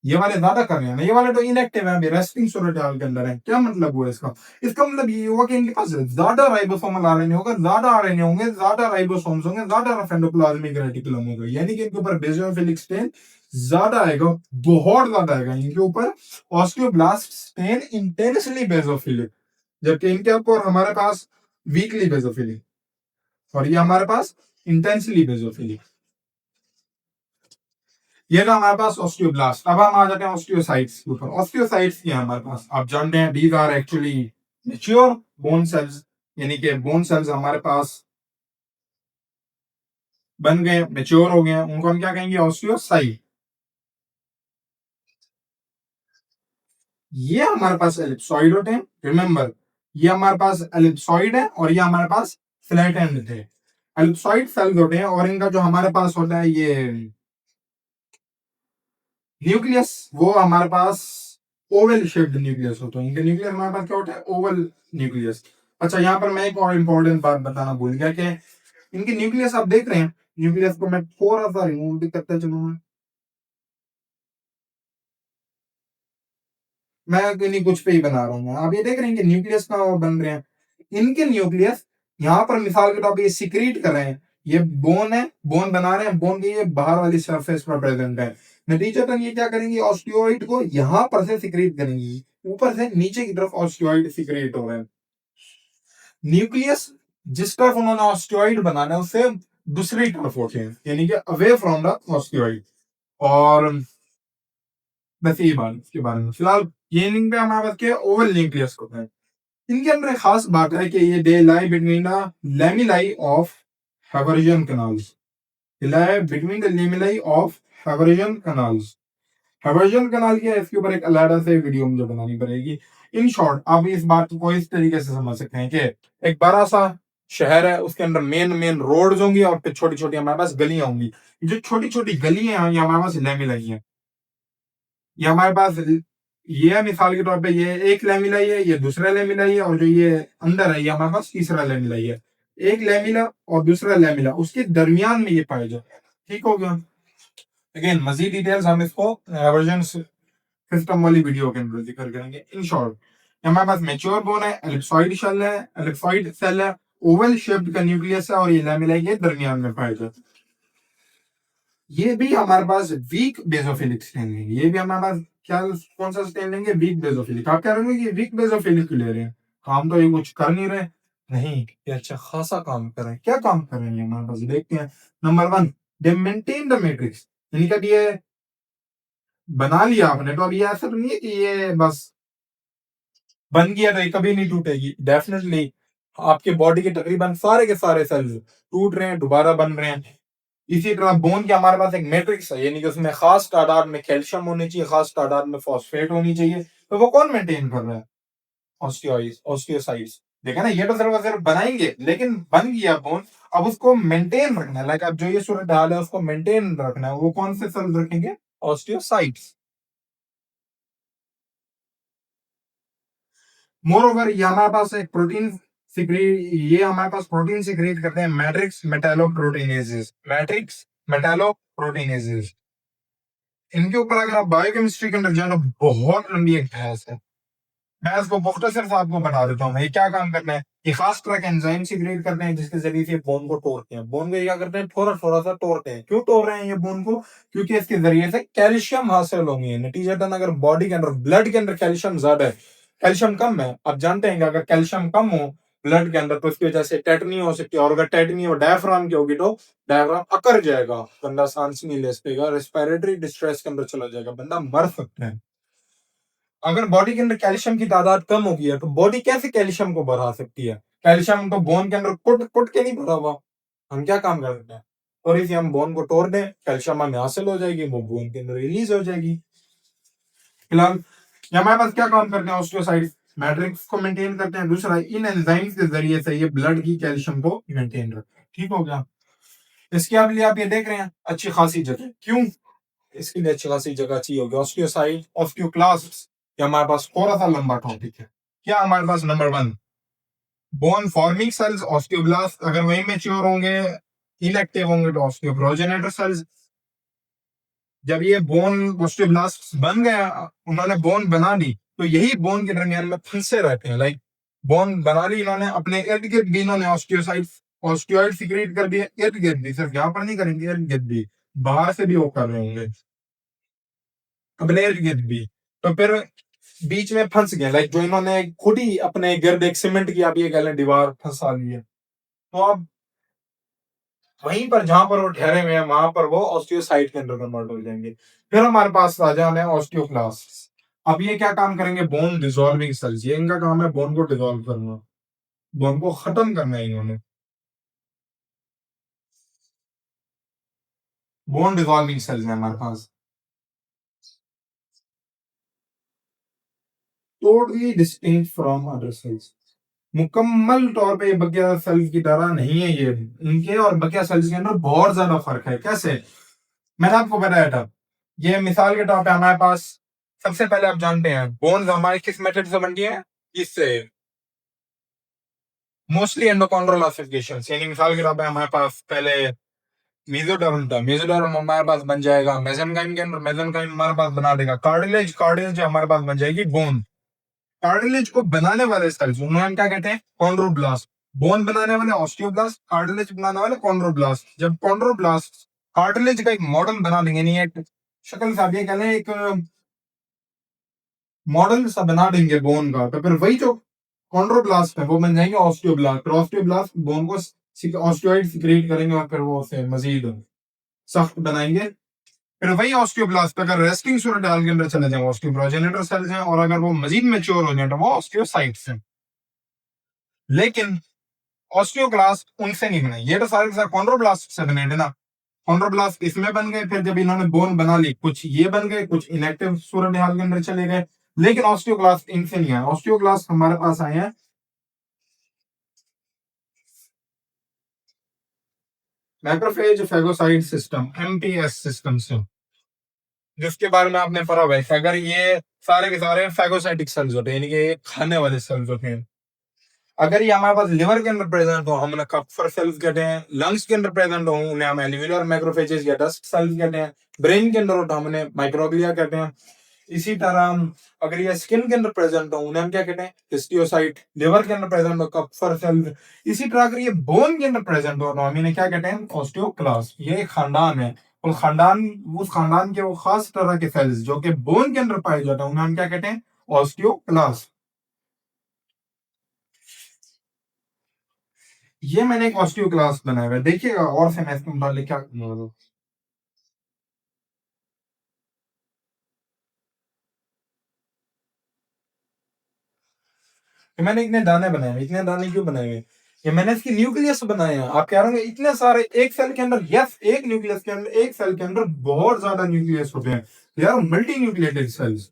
ये वाले ज्यादा कर रहे हैं ना, ये वाले तो इनएक्टिव है, अभी रेस्टिंग सूरत हाल के अंदर है। क्या मतलब हुआ इसका, इसका मतलब ये हुआ कि इनके पास ज्यादा राइबोसोमल आरएनए होगा, ज्यादा आरएनए होंगे, ज्यादा राइबोसोम्स होंगे, ज्यादा रफ एंडोप्लाज्मिक रेटिकुलम होगा, यानी कि इनके ऊपर बेसोफिलिक स्टेन ज्यादा आएगा, बहुत ज्यादा आएगा इनके ऊपर। ऑस्टियोब्लास्ट स्टेन इंटेंसली बेसोफिलिक, जबकि इनके ऊपर हमारे पास वीकली बेसोफिलिक, और ये हमारे पास इंटेंसली बेसोफिलिक। ये ना हमारे पास ऑस्टियोब्लास्ट। अब हम आ जाते हैं ऑस्टियोसाइट्स के ऊपर। ऑस्टियोसाइट्स क्या है हमारे पास, आप जानते हैं, these are actually mature bone cells, यानी कि बोन सेल्स हमारे पास बन गए, मैच्योर हो गए, उनको हम क्या कहेंगे, ऑस्टियोसाइट। ये हमारे पास एलिप्सॉइड होते हैं, रिमेंबर, ये हमारे पास एलिप्सॉइड है और ये हमारे पास फ्लैट एंड थे। एलिप्सॉइड सेल्स होते हैं, और इनका जो हमारे पास होता है ये न्यूक्लियस, वो हमारे पास ओवल शेप्ड न्यूक्लियस होता है। इनका न्यूक्लियस हमारे पास क्या होता है, ओवल न्यूक्लियस। अच्छा यहाँ पर मैं एक और इंपॉर्टेंट बात बताना भूल गया, कि इनके न्यूक्लियस आप देख रहे हैं, न्यूक्लियस को मैं थोड़ा सा रिमूव भी करते चलूंगा, मैं इन्हीं कुछ पे ही बना रहा हूँ। आप ये देख रहे हैं कि न्यूक्लियस का बन रहे हैं, इनके न्यूक्लियस यहाँ पर मिसाल के तौर पर ये सिक्रीट कर रहे हैं, ये बोन है, बोन बना रहे हैं, बोन की ये बाहर वाली सरफेस पर प्रेजेंट है। नतीजतन ये क्या करेंगे, ऑस्टियोइड को यहाँ पर से सिक्रीट करेंगी, ऊपर से नीचे की तरफ ऑस्टियोइड सिक्रीट हो रहे हैं। न्यूक्लियस जिस तरफ उन्होंने ऑस्टियोइड बनाना है उससे दूसरी तरफ होते हैं, यानी कि अवे फ्रॉम द ऑस्टियोइड। और बस यही बात इसके बारे में। फिलहाल ये लिंक पे हमारे पास क्या, ओवल न्यूक्लियस होता है। इनके अंदर एक खास बात है कि ये they lie between the lamellae of Haversian canals, lie between the lamellae of Haversian canals. Haversian canal क्या है, इसके ऊपर एक अलग से वीडियो मुझे बनानी पड़ेगी। इन शॉर्ट आप इस बात को इस तरीके से समझ सकते हैं कि एक बड़ा सा शहर है, उसके अंदर मेन मेन रोड्स होंगी और फिर छोटी छोटी हमारे पास गलियां होंगी। जो छोटी छोटी गलियां हैं ये हमारे पास लेमिलाई है, ये हमारे पास ये है, मिसाल के तौर पे ये एक लेमिलाई है, ये दूसरा लेमिलाई है, और जो ये अंदर है ये हमारे पास तीसरा लेमिलाई है। एक लेमिला और दूसरा लेमिला उसके दरमियान में ये पाए जाते हैं। ठीक हो गया। अगेन मजीद डिटेल्स हम इसको एवर्जन सिस्टम वाली वीडियो के अंदर जिक्र करेंगे। इन शॉर्ट हमारे पास मेच्योर बोन है, एलिप्सॉइड शेल है, एलिप्सॉइड सेल है, ओवल शेप्ड का न्यूक्लियस है, और ये लेमिला के दरमियान में पाए जाते हैं। ये भी हमारे पास वीक बेसोफिलिक स्टेन लेंगे, ये भी हमारे पास क्या, कौन सा स्टेन लेंगे, वीक बेसोफिलिक। आप कह रहे होंगे कि वीक बेसोफिलिक ले रहे हैं, काम तो ये कुछ कर नहीं रहे। नहीं, ये अच्छा खासा काम कर रहे हैं। क्या काम कर रहे हैं हमारे पास, देखते हैं। Number one, they maintain the matrix, यानी कि ये बना लिया आपने तो अब ये ऐसा तो नहीं है कि ये बस बन गया तो ये कभी नहीं टूटेगी। डेफिनेटली आपके बॉडी के तकरीबन सारे के सारे सेल्स टूट रहे हैं, दोबारा बन रहे हैं। इसी तरह बोन के हमारे पास एक मैट्रिक्स है, यानी कि उसमें खास तादाद में कैल्शियम होनी चाहिए, खास तादाद में फॉस्फेट होनी चाहिए। तो वो कौन मेंटेन कर रहा है, ऑस्टियोइड्स, ऑस्टियोसाइट्स। देखा ना, ये तो सिर्फ बनाएंगे, लेकिन बन गया बोन, अब उसको मेंटेन रखना है। लाइक अब जो ये सूरत हाल है उसको मेंटेन रखना है, वो कौन से सेल्स रखेंगे, ऑस्टियोसाइट्स। मोर ओवर ये हमारे पास एक प्रोटीन सिक्रेट, ये हमारे पास प्रोटीन सिक्रेट करते हैं, मैट्रिक्स मेटालोप्रोटीनेजेस, मैट्रिक्स मेटालोप्रोटीनेजेस। इनके ऊपर अगर आप बायोकेमिस्ट्री के अंदर जाए तो बहुत लंबी एक बहस है। मैं इसको मुख्तसर से आपको बता देता हूँ ये क्या काम करना है। ये खास तरह के एंजाइम सिक्रेट करते हैं जिसके जरिए से बोन को तोड़ते हैं। बोन को क्या करते हैं, थोड़ा थोड़ा सा तोड़ते हैं। क्यों तोड़ रहे हैं ये बोन को, क्योंकि इसके जरिए से कैल्शियम हासिल होंगे। नतीजतन अगर बॉडी के अंदर, ब्लड के अंदर कैल्शियम ज्यादा है कैल्शियम कम है, आप जानते हैं कि अगर कैल्शियम कम हो ब्लड के अंदर तो उसकी वजह से टेटनी हो सकती है, और अगर टेटनी हो डायफ्राम की होगी तो डायफ्राम अकर जाएगा, बंदा सांस नहीं ले सकेगा, रेस्पिरेटरी डिस्ट्रेस के अंदर चला जाएगा, बंदा मर सकता है। अगर बॉडी के अंदर कैल्शियम की तादाद कम होगी है तो बॉडी कैसे कैल्शियम को बढ़ा सकती है? कैल्शियम तो बोन के अंदर कुट कुट के नहीं भरा हुआ, हम क्या काम कर सकते हैं? और इसे हम बोन को तोड़ दें, कैल्शियम हमें हासिल हो जाएगी, वो बोन के अंदर रिलीज हो जाएगी। फिलहाल ये हमारे पास क्या काम करते हैं ऑस्टियोसाइड्स, मैट्रिक्स को मेंटेन करते हैं, दूसरा इन एंजाइम्स के जरिए से ये ब्लड की कैल्शियम को मेंटेन रखते हैं। ठीक हो गया। इसके लिए आप ये देख रहे हैं अच्छी खासी जगह क्यों, इसके लिए अच्छी खासी जगह चाहिए होगी। ऑस्टियोसाइड ऑस्टियोक्लास्ट, ये हमारे पास थोड़ा सा लंबा टॉपिक है। क्या हमारे पास number one bone forming cells osteoblast, अगर वही मेच्योर होंगे इनएक्टिव होंगे तो ऑस्टियोप्रोजेनेटर सेल्स। जब ये बोन ऑस्टियोब्लास्ट बन गया, उन्होंने बोन बना ली, तो यही बोन के दरमियान में फंसे रहते हैं। लाइक बोन बना ली इन्होंने, अपने इर्द गिर्द भी इन्होंने ऑस्टियोसाइड ऑस्टियोइड सीक्रेट कर दिए, इर्द गिर्द भी, सिर्फ यहाँ पर नहीं करेंगे, इर्द गिर्द भी, बाहर से भी वो कर रहे होंगे अपने इर्द गिर्द भी। तो फिर बीच में फंस गए, लाइक जो इन्होंने खुद ही अपने गिर्द एक सीमेंट की आप ये कह लें दीवार फंसा ली है, तो अब वहीं पर जहां पर वो ठहरे हुए हैं वहां पर वो ऑस्टियोसाइट के अंदर कन्वर्ट हो जाएंगे। फिर हमारे पास आ जाने ऑस्टियोक्लास्ट। अब ये क्या काम करेंगे? बोन डिसॉल्विंग सेल्स, ये इनका काम है बोन को डिसॉल्व करना, बोन को खत्म करना है इन्होंने। बोन डिसॉल्विंग सेल्स है हमारे पास, totally distinct from other cells, मुकम्मल तौर पे ये बकिया सेल्स की तरह नहीं है। ये इनके और बकिया सेल्स के अंदर बहुत ज्यादा फर्क है। कैसे? मैंने आपको बताया था, ये मिसाल के तौर पे हमारे पास सबसे पहले आप जानते हैं बोन्स हमारी किस मेथड से बनती है? इससे मोस्टली एंडोकॉन्ड्रल ऑसिफिकेशन, यानी मिसाल के तौर पे हमारे पास पहले मेसोडर्म था, मेसोडर्म हमारे पास बन जाएगा मेसेनकाइम के अंदर, मेसेनकाइम हमारे पास बना देगा कार्टिलेज, कार्टिलेज हमारे पास बन जाएगी बोन। कार्टिलेज को बनाने वाले सेल्स उन्हें हम क्या कहते हैं? कॉन्ड्रोब्लास्ट। बोन बनाने वाले ऑस्टियोब्लास्ट, कार्टिलेज बनाने वाले कॉन्ड्रोब्लास्ट। जब कॉन्ड्रोब्लास्ट कार्टिलेज का एक मॉडल बना देंगे, नहीं एक शक्ल सा, ये कह लें एक मॉडल सा बना देंगे बोन का, तो फिर वही जो कॉन्ड्रोब्लास्ट है वो बन जाएंगे ऑस्टियोब्लास्ट। ऑस्टियोब्लास्ट बोन को ऑस्टियोइड सीक्रेट करेंगे और फिर वो उसे मजीद सख्त बनाएंगे। फिर वही ऑस्टियोब्लास्ट अगर रेस्टिंग सूरत हाल के अंदर चले जाए ऑस्टियोप्रोजेनेटर सेल्स हैं, और अगर वो मजीद मेच्योर हो जाए तो वो ऑस्टियोसाइट्स हैं। लेकिन ऑस्टियोक्लास्ट उनसे नहीं बने, ये तो सारे के सारे कॉन्ड्रोब्लास्ट से बने थे ना। कॉन्ड्रोब्लास्ट इसमें बन गए, फिर जब इन्होंने बोन बना ली कुछ ये बन गए, कुछ इनएक्टिव सूरत हाल के अंदर चले गए। लेकिन ऑस्टियोक्लास्ट इनसे नहीं आए, ऑस्टियोक्लास्ट हमारे पास आए हैं macrophage phagocyte system, MPS system से, जिसके बारे में आपने पढ़ा हुआ है कि अगर ये सारे के सारे फैगोसाइटिक सेल्स होते हैं, यानी कि ये खाने वाले सेल्स होते हैं। अगर ये हमारे पास लिवर के अंदर प्रेजेंट हो हम उन्हें कप्फर सेल्स कहते हैं, लंग्स के अंदर प्रेजेंट हो उन्हें हम एल्वियोलर मैक्रोफेजेस या डस्ट सेल्स कहते हैं, ब्रेन के अंदर हो तो हम उन्हें माइक्रोग्लिया कहते हैं। इसी तरह अगर ये स्किन के अंदर प्रेजेंट हो उन्हें हम क्या कहते हैं? हिस्टियोसाइट। लिवर के अंदर प्रेजेंट हो कप्फर सेल्स। इसी तरह अगर ये बोन के अंदर प्रेजेंट हो तो हम इन्हें क्या कहते हैं? ऑस्टियोक्लास्ट। ये एक खानदान है, और खानदान उस खानदान के वो खास तरह के सेल्स जो कि बोन के अंदर पाए जाते हैं उन्हें हम क्या कहते हैं? ऑस्टियोक्लास्ट। ये मैंने एक ऑस्टियो क्लास बनाया हुआ है, देखिएगा और से मैं इसके मुताबिक क्या करने वाला हूं। कि मैंने इतने दाने बनाए हुए, इतने दाने क्यों बनाए हुए? ये मैंने इसकी न्यूक्लियस बनाए हैं। आप कह रहे होंगे इतने सारे एक सेल के अंदर? यस, एक न्यूक्लियस के अंदर, एक सेल के अंदर बहुत ज्यादा न्यूक्लियस होते हैं, यार मल्टी न्यूक्लिएटेड सेल्स।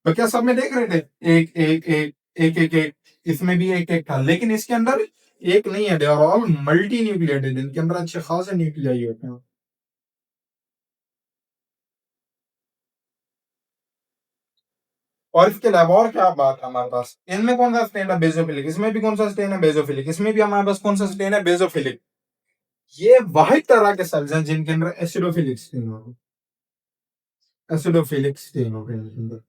तो क्या सब में देख रहे थे एक एक एक एक एक एक, इसमें भी एक एक था, लेकिन इसके अंदर एक नहीं है, they are all multinucleated, इनके अंदर अच्छे खासे न्यूक्लियाई होते हैं। और इसके अलावा और क्या बात है हमारे पास? इनमें कौन सा स्टेन है? बेजोफिलिक। इसमें भी कौन सा स्टेन है? बेजोफिलिक। इसमें भी हमारे पास कौन सा स्टेन है? बेजोफिलिक। ये वाहिद तरह के सेल्स हैं जिनके अंदर एसिडोफिलिक स्टेन हो, एसिडोफिलिक स्टेन हो गए इनके अंदर।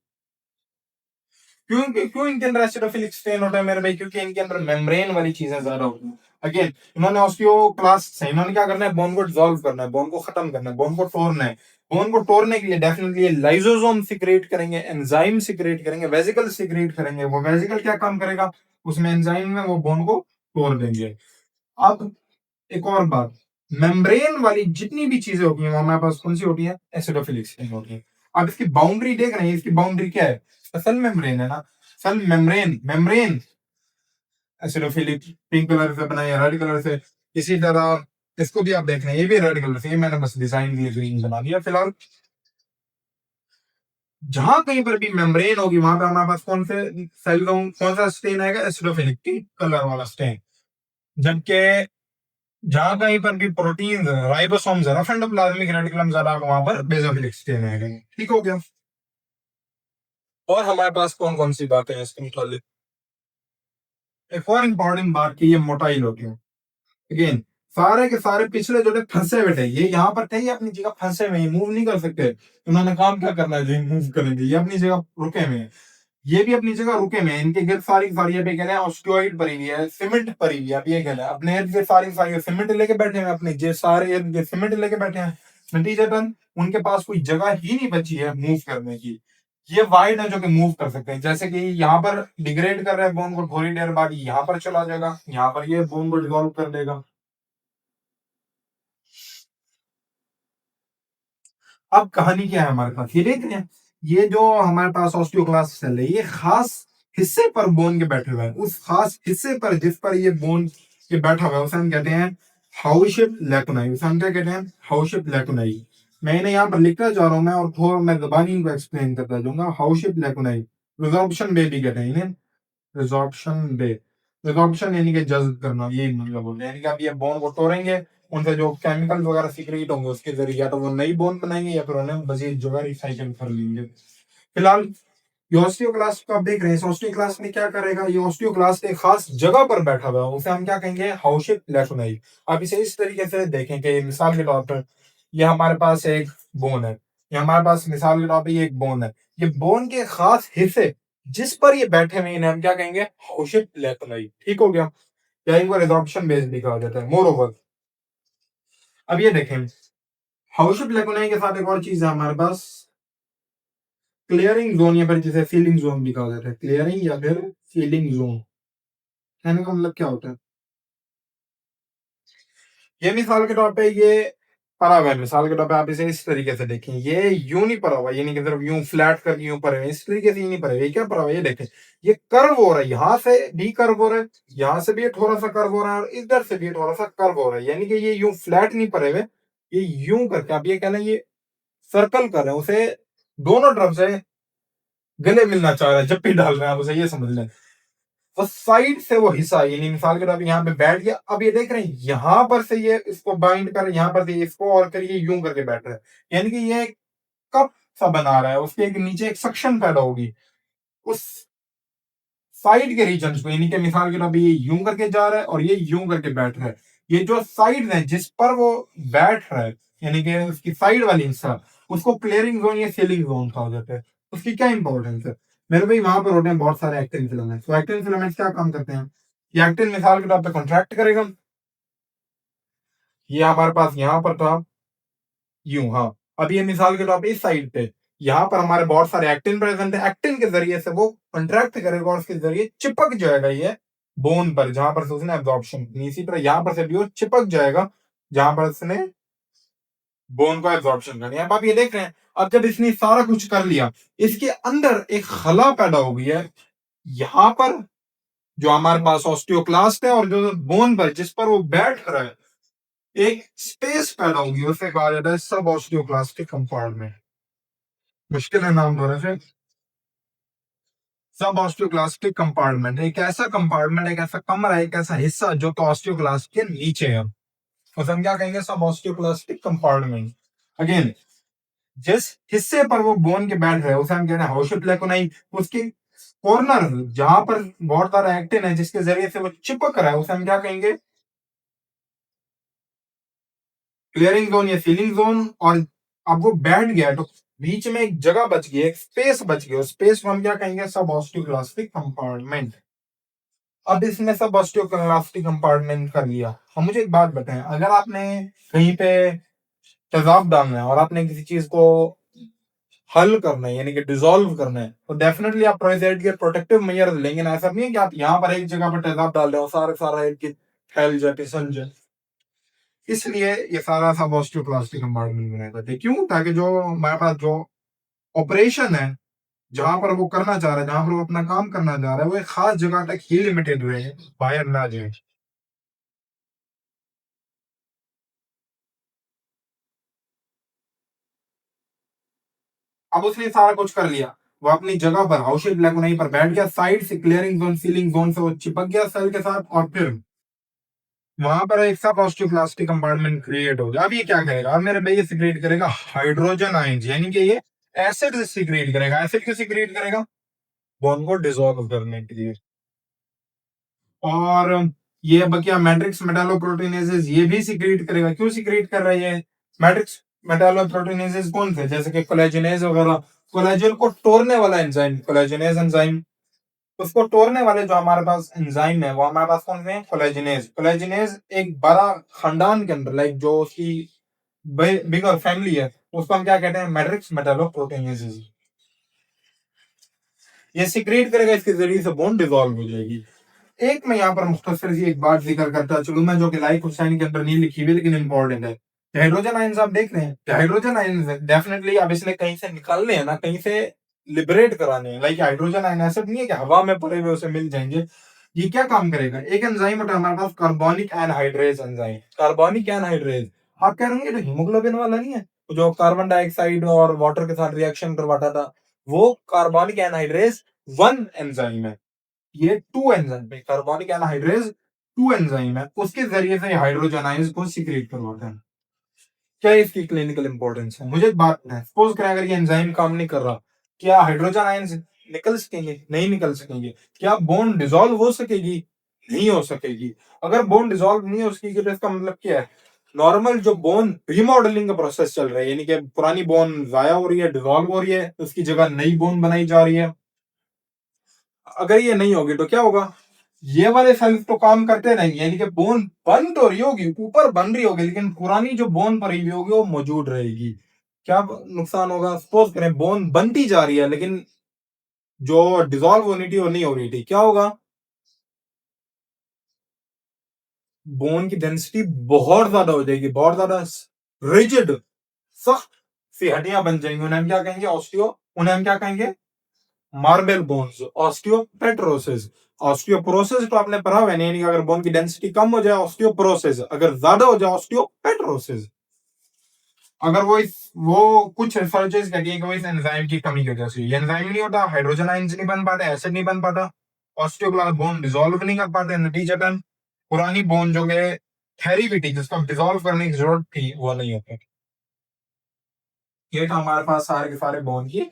क्यों क्यों इनके अंदर एसिडोफिलिक स्ट्रेन होता है मेरे भाई? क्योंकि इनके अंदर मेम्ब्रेन वाली चीजें ज्यादा होती हैं। अगेन इन्होंने ऑस्टियोक्लास्ट से इन्होंने क्या करना है? बोन को डिसॉल्व करना है, बोन को खत्म करना है, बोन को तोड़ना है। बोन को तोड़ने के लिए डेफिनेटली लाइसोसोम सिक्रेट करेंगे, एंजाइम सिक्रेट करेंगे, वेसिकल सिक्रेट करेंगे। वो वेसिकल क्या काम करेगा? उसमें एंजाइम में वो बोन को तोड़ देंगे। अब एक और बात, मेम्ब्रेन वाली जितनी भी चीजें होती हैं वो हमारे पास कौन सी होती है? एसिडोफिलिक स्ट्रेन होती है। अब इसकी बाउंड्री देख रहे हैं, इसकी बाउंड्री क्या है? सेल मेम्ब्रेन है ना। Cell membrane membrane acidophilic pink colour से बना है, रेड कलर से। इसी तरह इसको भी आप देख रहे हैं, ये भी रेड कलर से, ये मैंने बस डिजाइन के लिए ग्रीन बना दिया फिलहाल। जहां कहीं पर भी मेम्ब्रेन होगी वहां पे हमारे पास कौन से सेल कौन सा स्टेन आएगा? एसिडोफिलिक पिंक कलर वाला स्टेन। जबकि जहां कहीं पर भी protein ribosomes rough endoplasmic reticulum ज्यादा होगा वहां पर बेसोफिलिक स्टेन आएगा। ठीक हो गया। और हमारे पास कौन कौन सी बातें हैं इसके मुतालिक? एक और इंपॉर्टेंट बात की, ये मोटाइल होती है। अगेन सारे के सारे पिछले जो थे फंसे हुए थे, ये यहाँ पर थे, ये अपनी जगह फंसे हुए, मूव नहीं कर सकते। उन्होंने काम क्या करना है जो मूव करेंगे? ये अपनी जगह रुके हुए हैं। ये भी अपनी जगह रुके हुए हैं। इनके गिर्द सारी सारी पे कह रहे हैं ऑस्टियोइड पड़ी हुई है, सीमेंट पड़ी हुई है। अब ये कह रहे हैं अपने इर्द गिर्द सारी सारी सीमेंट लेके बैठे हैं, अपने जे सारे इर्द गिर्द सीमेंट लेके बैठे हैं। नतीजतन उनके पास कोई जगह ही नहीं बची है मूव करने की। ये वाइड है जो कि मूव कर सकते हैं, जैसे कि यहाँ पर डिग्रेड कर रहे हैं बोन को, थोड़ी देर बाद यहाँ पर चला जाएगा, यहाँ पर ये बोन को डिसॉल्व कर देगा। अब कहानी क्या है हमारे पास, ये देख रहे हैं। ये जो हमारे पास ऑस्टियोक्लास्ट सेल है, ये खास हिस्से पर बोन के बैठे हुए हैं। उस खास हिस्से पर जिस पर ये बोन के बैठा हुआ है उसे हम कहते हैं हाउशिप लैकुनाई। उसे हम क्या कहते हैं? हाउशिप लैकुनाई। मैं इन्हें यहाँ पर लिखता जा रहा हूँ मैं, और थोड़ा मैं जबानी इनको एक्सप्लेन करता जाऊंगा। हाउशिप लैकुनाई, रिजॉर्प्शन बे भी कहते हैं इन्हें। रिजॉर्प्शन बे, रिजॉर्प्शन यानी कि जज्ब करना, ये मतलब बोलते हैं। यानी कि आप ये बोन को तोड़ेंगे, उनसे जो केमिकल वगैरह सीक्रेट होंगे उसके जरिए या तो वो नई बोन बनाएंगे या फिर उन्हें मजीद जो है रिसाइकल कर लेंगे। फिलहाल ये ऑस्टियोक्लास्ट को आप देख रहे हैं, ऑस्टियोक्लास्ट में क्या करेगा? ये ऑस्टियोक्लास्ट एक खास जगह पर बैठा हुआ है, उसे हम क्या कहेंगे? हाउशिप लैकुनाई। आप इसे इस तरीके से देखें कि मिसाल के तौर पर ये हमारे पास एक बोन है, ये हमारे पास मिसाल के तौर पर ये एक बोन है। ये बोन के खास हिस्से जिस पर ये बैठे हुए हैं इन्हें हम क्या कहेंगे? हाउशिप लैकुनाई। ठीक हो गया। या इनको रिजॉर्प्शन बेस्ड भी कहा जाता है। मोर ओवर, अब ये देखें, हाउशिप लैकुनाई के साथ एक और चीज है हमारे पास, क्लियरिंग जोन, या फिर जिसे सीलिंग जोन भी कहा जाता है। क्लियरिंग या फिर सीलिंग जोन कहने का मतलब क्या होता है? ये मिसाल के तौर पे ये पड़ा हुआ है, मिसाल के तौर पे आप इसे इस तरीके से देखें, ये यूं नहीं पड़ा हुआ, ये नहीं कि सिर्फ यूं फ्लैट करके यूं पड़े हुए, इस तरीके से ये नहीं पड़े हुए। ये क्या पड़ा हुआ है? ये देखें, ये कर्व हो रहा है, यहां से भी कर्व हो रहा है, यहां से भी ये थोड़ा सा कर्व हो रहा है, और इधर से भी थोड़ा सा कर्व हो रहा है। यानी कि ये यूं फ्लैट नहीं पड़े हुए, ये यूं करके आप ये कहना ये सर्कल कर रहे हैं, उसे दोनों तरफ से गले मिलना चाह रहा है जब भी डाल रहे हैं, आप उसे ये समझ लें। वो साइड से वो हिस्सा, यानी मिसाल के तौर पे यहाँ पे बैठ गया, अब ये देख रहे हैं यहां पर से ये इसको बाइंड कर, यहां पर से इसको और कर, ये यूं करके बैठ रहा है। यानी कि ये कप सा बना रहा है, उसके एक नीचे एक सक्शन पैदा होगी उस साइड के रीजन को। यानी कि मिसाल के तौर पे ये यूं करके जा रहा है और ये यूं करके बैठ रहा है। ये जो साइड है जिस पर वो बैठ रहा है, यानी कि उसकी साइड वाली हिस्सा, उसको क्लियरिंग जोन या सीलिंग जोन कहा जाता है। उसकी क्या इंपॉर्टेंस है मेरे भाई? वहां पर होते हैं बहुत सारे एक्टिन फिलामेंट्स। तो एक्टिन फिलामेंट्स क्या काम करते हैं? ये एक्टिन मिसाल के तौर पर कॉन्ट्रैक्ट करेगा, ये हमारे पास यहाँ पर था यूं, हाँ। अब ये मिसाल के तौर पे इस साइड पे यहाँ पर हमारे बहुत सारे एक्टिन प्रेजेंट है, एक्टिन के जरिए से वो कंट्रैक्ट करेगा और उसके जरिए चिपक जाएगा ये बोन पर, जहां पर से उसने एब्जॉर्प्शन की। इसी तरह यहाँ पर से भी वो चिपक जाएगा जहां पर उसने बोन को एब्जॉर्प्शन करनी है। अब आप ये देख रहे हैं, अब जब इसने सारा कुछ कर लिया, इसके अंदर एक खला पैदा हो गई है। यहाँ पर जो हमारे पास ऑस्टियोक्लास्ट है और जो बोन पर जिस पर वो बैठ रहा है, एक स्पेस पैदा होगी, उसे कहा जाता है सब ऑस्टियोक्लास्टिक कंपार्टमेंट। मुश्किल है नाम थोड़े से। सब ऑस्टियोक्लास्टिक कंपार्टमेंट एक ऐसा कंपार्टमेंट, एक ऐसा कमरा, एक ऐसा हिस्सा जो कि ऑस्टियोक्लास्ट के नीचे है, उसे हम क्या कहेंगे? सब ऑस्टियोक्लास्टिक कंपार्टमेंट। अगेन जिस हिस्से पर वो बोन के बैठ रहे हैं उसे हम कहते हैं हाउशिप लैकुनाई। उसके कॉर्नर जहां पर बहुत सारा एक्टिन है जिसके जरिए से वो चिपक रहा है, उसे हम क्या कहेंगे? क्लियरिंग जोन या सीलिंग जोन। और अब वो बैठ गया तो बीच में एक जगह बच गई, एक स्पेस बच गई, उस स्पेस को हम क्या कहेंगे, सब ऑस्टियोक्लास्टिक कंपार्टमेंट। अब इसने सब ऑस्टियोक्लास्टिक कंपार्टमेंट कर लिया। अब मुझे एक बात बताएं, अगर आपने कहीं पे तेजाब डालना है और आपने किसी चीज को हल करना है, यानी कि डिसॉल्व करना है, तो डेफिनेटली आप प्रोजेक्ट के प्रोटेक्टिव मेजर लेंगे ना। ऐसा नहीं है कि आप यहाँ पर एक जगह पर तेजाब डाल रहे हो, सारे सारा एक फैल जाए, फिसल जाए। इसलिए ये सारा सब ऑस्टियोक्लास्टिक कंपार्टमेंट बनाया जाता है। क्यों? ताकि जो हमारे पास जो ऑपरेशन है, जहां पर वो करना चाह रहा है, जहां पर वो अपना काम करना चाह रहा है, वो एक खास जगह तक ही लिमिटेड रहे, बाहर ना जाए। अब उसने सारा कुछ कर लिया, वो अपनी जगह पर हाउस शेप वहीं पर बैठ गया, साइड से क्लियरिंग जोन, सीलिंग जोन से वो चिपक गया सेल के साथ, और फिर वहां पर एक सब ऑस्टियोक्लास्टिक कंपार्टमेंट क्रिएट हो गया। अब ये क्या करेगा? अब मेरे भाई ये सिक्रिएट करेगा हाइड्रोजन आयंस, यानी कि ये एसिड सिक्रिएट करेगा। एसिड क्यों सिक्रिएट करेगा? बॉन्ड को डिसॉल्व करने के लिए। और ये बकिया मैट्रिक्स मेटालोप्रोटीनेजेस, ये भी सिक्रिएट करेगा। क्यों सिक्रिएट कर रही है? मैट्रिक्स मेटालोप्रोटीनेजेस कौन थे? जैसे कि कोलेजनेज वगैरह, कोलेजन को तोड़ने वाला एंजाइम कोलेजनेज एंजाइम। उसको तोड़ने वाले जो हमारे पास एंजाइम है, वो हमारे पास कौन से हैं? कोलेजनेज। कोलेजनेज एक बड़ा खानदान के अंदर, लाइक जो उसकी बिगर फैमिली है, उसको हम क्या कहते हैं? मैट्रिक्स मेटालोप्रोटीनेजेस। ये सिक्रिएट करेगा, इसके जरिए से बॉन्ड डिसॉल्व हो जाएगी। एक मैं यहाँ पर मुख्तसर सी एक बात जिक्र करता चलूं मैं, जो कि लाइक हुसैन के अंदर नहीं लिखी हुई लेकिन इंपॉर्टेंट है। हाइड्रोजन आयंस आप देख रहे हैं, हाइड्रोजन आयंस डेफिनेटली अब इसने कहीं से निकालने हैं ना, कहीं से लिबरेट कराने हैं। लाइक हाइड्रोजन आयन ऐसा नहीं है कि हवा में पड़े हुए उसे मिल जाएंगे। ये क्या काम करेगा? एक एंजाइम होता है हमारे पास, carbonic anhydrase enzyme. Carbonic anhydrase, आप कह रहे हैं जो हीमोग्लोबिन वाला नहीं है, जो कार्बन डाइऑक्साइड और वाटर के साथ रिएक्शन करवाता था, वो कार्बोनिक एनहाइड्रेज वन एंजाइम है। ये टू एंजाइम है, कार्बोनिक एनहाइड्रेज टू एंजाइम है, उसके जरिए से हाइड्रोजन आयंस को सीक्रेट करवाते हैं। क्या इसकी क्लिनिकल इंपॉर्टेंस है? मुझे एक बात है, सपोज करें अगर ये एंजाइम काम नहीं कर रहा, क्या हाइड्रोजन आयंस निकल सकेंगे? नहीं निकल सकेंगे। क्या बोन डिसॉल्व हो सकेगी? नहीं हो सकेगी। अगर बोन डिसॉल्व नहीं हो सकेगी तो इसका मतलब क्या है? नॉर्मल जो बोन रिमॉडलिंग का प्रोसेस चल रहा है, यानी कि पुरानी बोन जाया हो रही है, डिसॉल्व हो रही है, उसकी जगह नई बोन बनाई जा रही है। अगर ये नहीं होगी तो क्या होगा? ये वाले सेल्स तो काम करते रहेंगे, यानी कि बोन बन तो रही होगी, ऊपर बन रही होगी, लेकिन पुरानी जो बोन पड़ी हुई होगी वो मौजूद रहेगी। क्या नुकसान होगा? सपोज करें बोन बनती जा रही है, लेकिन जो डिसॉल्व होनी थी वो नहीं हो रही थी, क्या होगा? बोन की डेंसिटी बहुत ज्यादा हो जाएगी, बहुत ज्यादा रिजिड, सख्त सी हड्डियां बन जाएंगी। उन्हें हम क्या कहेंगे? ऑस्टियो। उन्हें हम क्या कहेंगे? Marble bones. ऑस्टियोपेट्रोसिस। ऑस्टियोपोरोसिस तो आपने पढ़ा हुआ है, यानी कि अगर बोन की डेंसिटी कम हो जाए ऑस्टियोपोरोसिस, अगर ज्यादा हो जाए ऑस्टियोपेट्रोसिस। अगर वो कुछ रिसर्चेस कहती है कि वो इस एंजाइम की कमी की वजह से, ये एंजाइम नहीं होता, हाइड्रोजन आयंस नहीं बन पाते, एसिड नहीं बन पाता, ऑस्टियोब्लास्ट बोन डिसॉल्व नहीं कर पाते, नतीजतन पुरानी बोन जो है ठहरी हुई थी, जिसको डिसॉल्व करने की जरूरत थी, वो नहीं होती। ये था हमारे पास सारे के सारे बोन की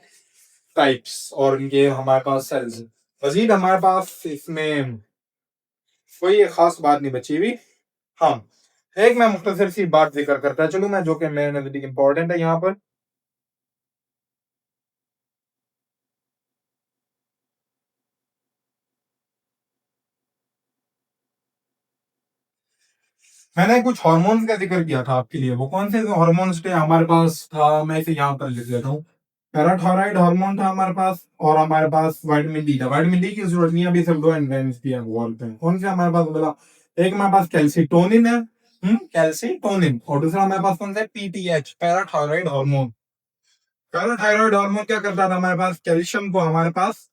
टाइप्स और इनके हमारे पास सेल्स। मजीद हमारे पास इसमें कोई एक खास बात नहीं बची हुई। हाँ, एक मैं मुख्तसर सी बात जिक्र करता चलूं मैं, जो कि मेरे नजदीक इंपॉर्टेंट है यहाँ पर। मैंने कुछ हार्मोन्स का जिक्र किया था आपके लिए, वो कौन से हार्मोन्स थे हमारे पास था, मैं इसे यहाँ पर लिख देता हूँ। पैराथायराइड हार्मोन था हमारे पास, और हमारे पास विटामिन डी था। विटामिन डी की जरूरत नहीं है, अभी सब दो एंजाइम्स भी हैं वॉल पे। कौन से हमारे पास बोला? एक हमारे पास कैल्सिटोनिन है, कैल्सिटोनिन, और दूसरा हमारे पास कौन सा है? PTH, parathyroid hormone. Parathyroid hormone क्या करता था हमारे पास? कैल्शियम को हमारे पास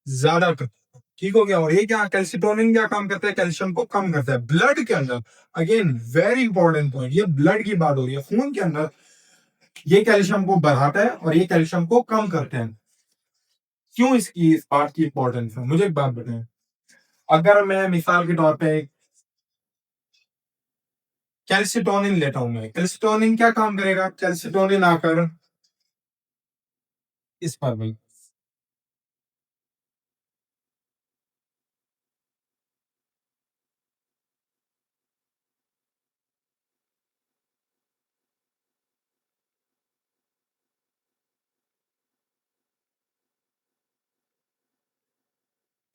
ज्यादा करता है। ठीक हो गया। और ये क्या, कैल्सिटोनिन क्या काम करता है? कैल्शियम को कम करता है ब्लड के अंदर। अगेन वेरी इंपॉर्टेंट पॉइंट, ये ब्लड की बात हो रही है, खून के अंदर। ये कैल्शियम को बढ़ाता है और ये कैल्शियम को कम करते हैं। क्यों इसकी इस बात की इंपॉर्टेंस है? मुझे एक बात बताएं, अगर मैं मिसाल के तौर पे कैल्सिटोनिन लेता हूं, मैं कैल्सिटोनिन क्या काम करेगा? कैल्सिटोनिन आकर इस पर भाई,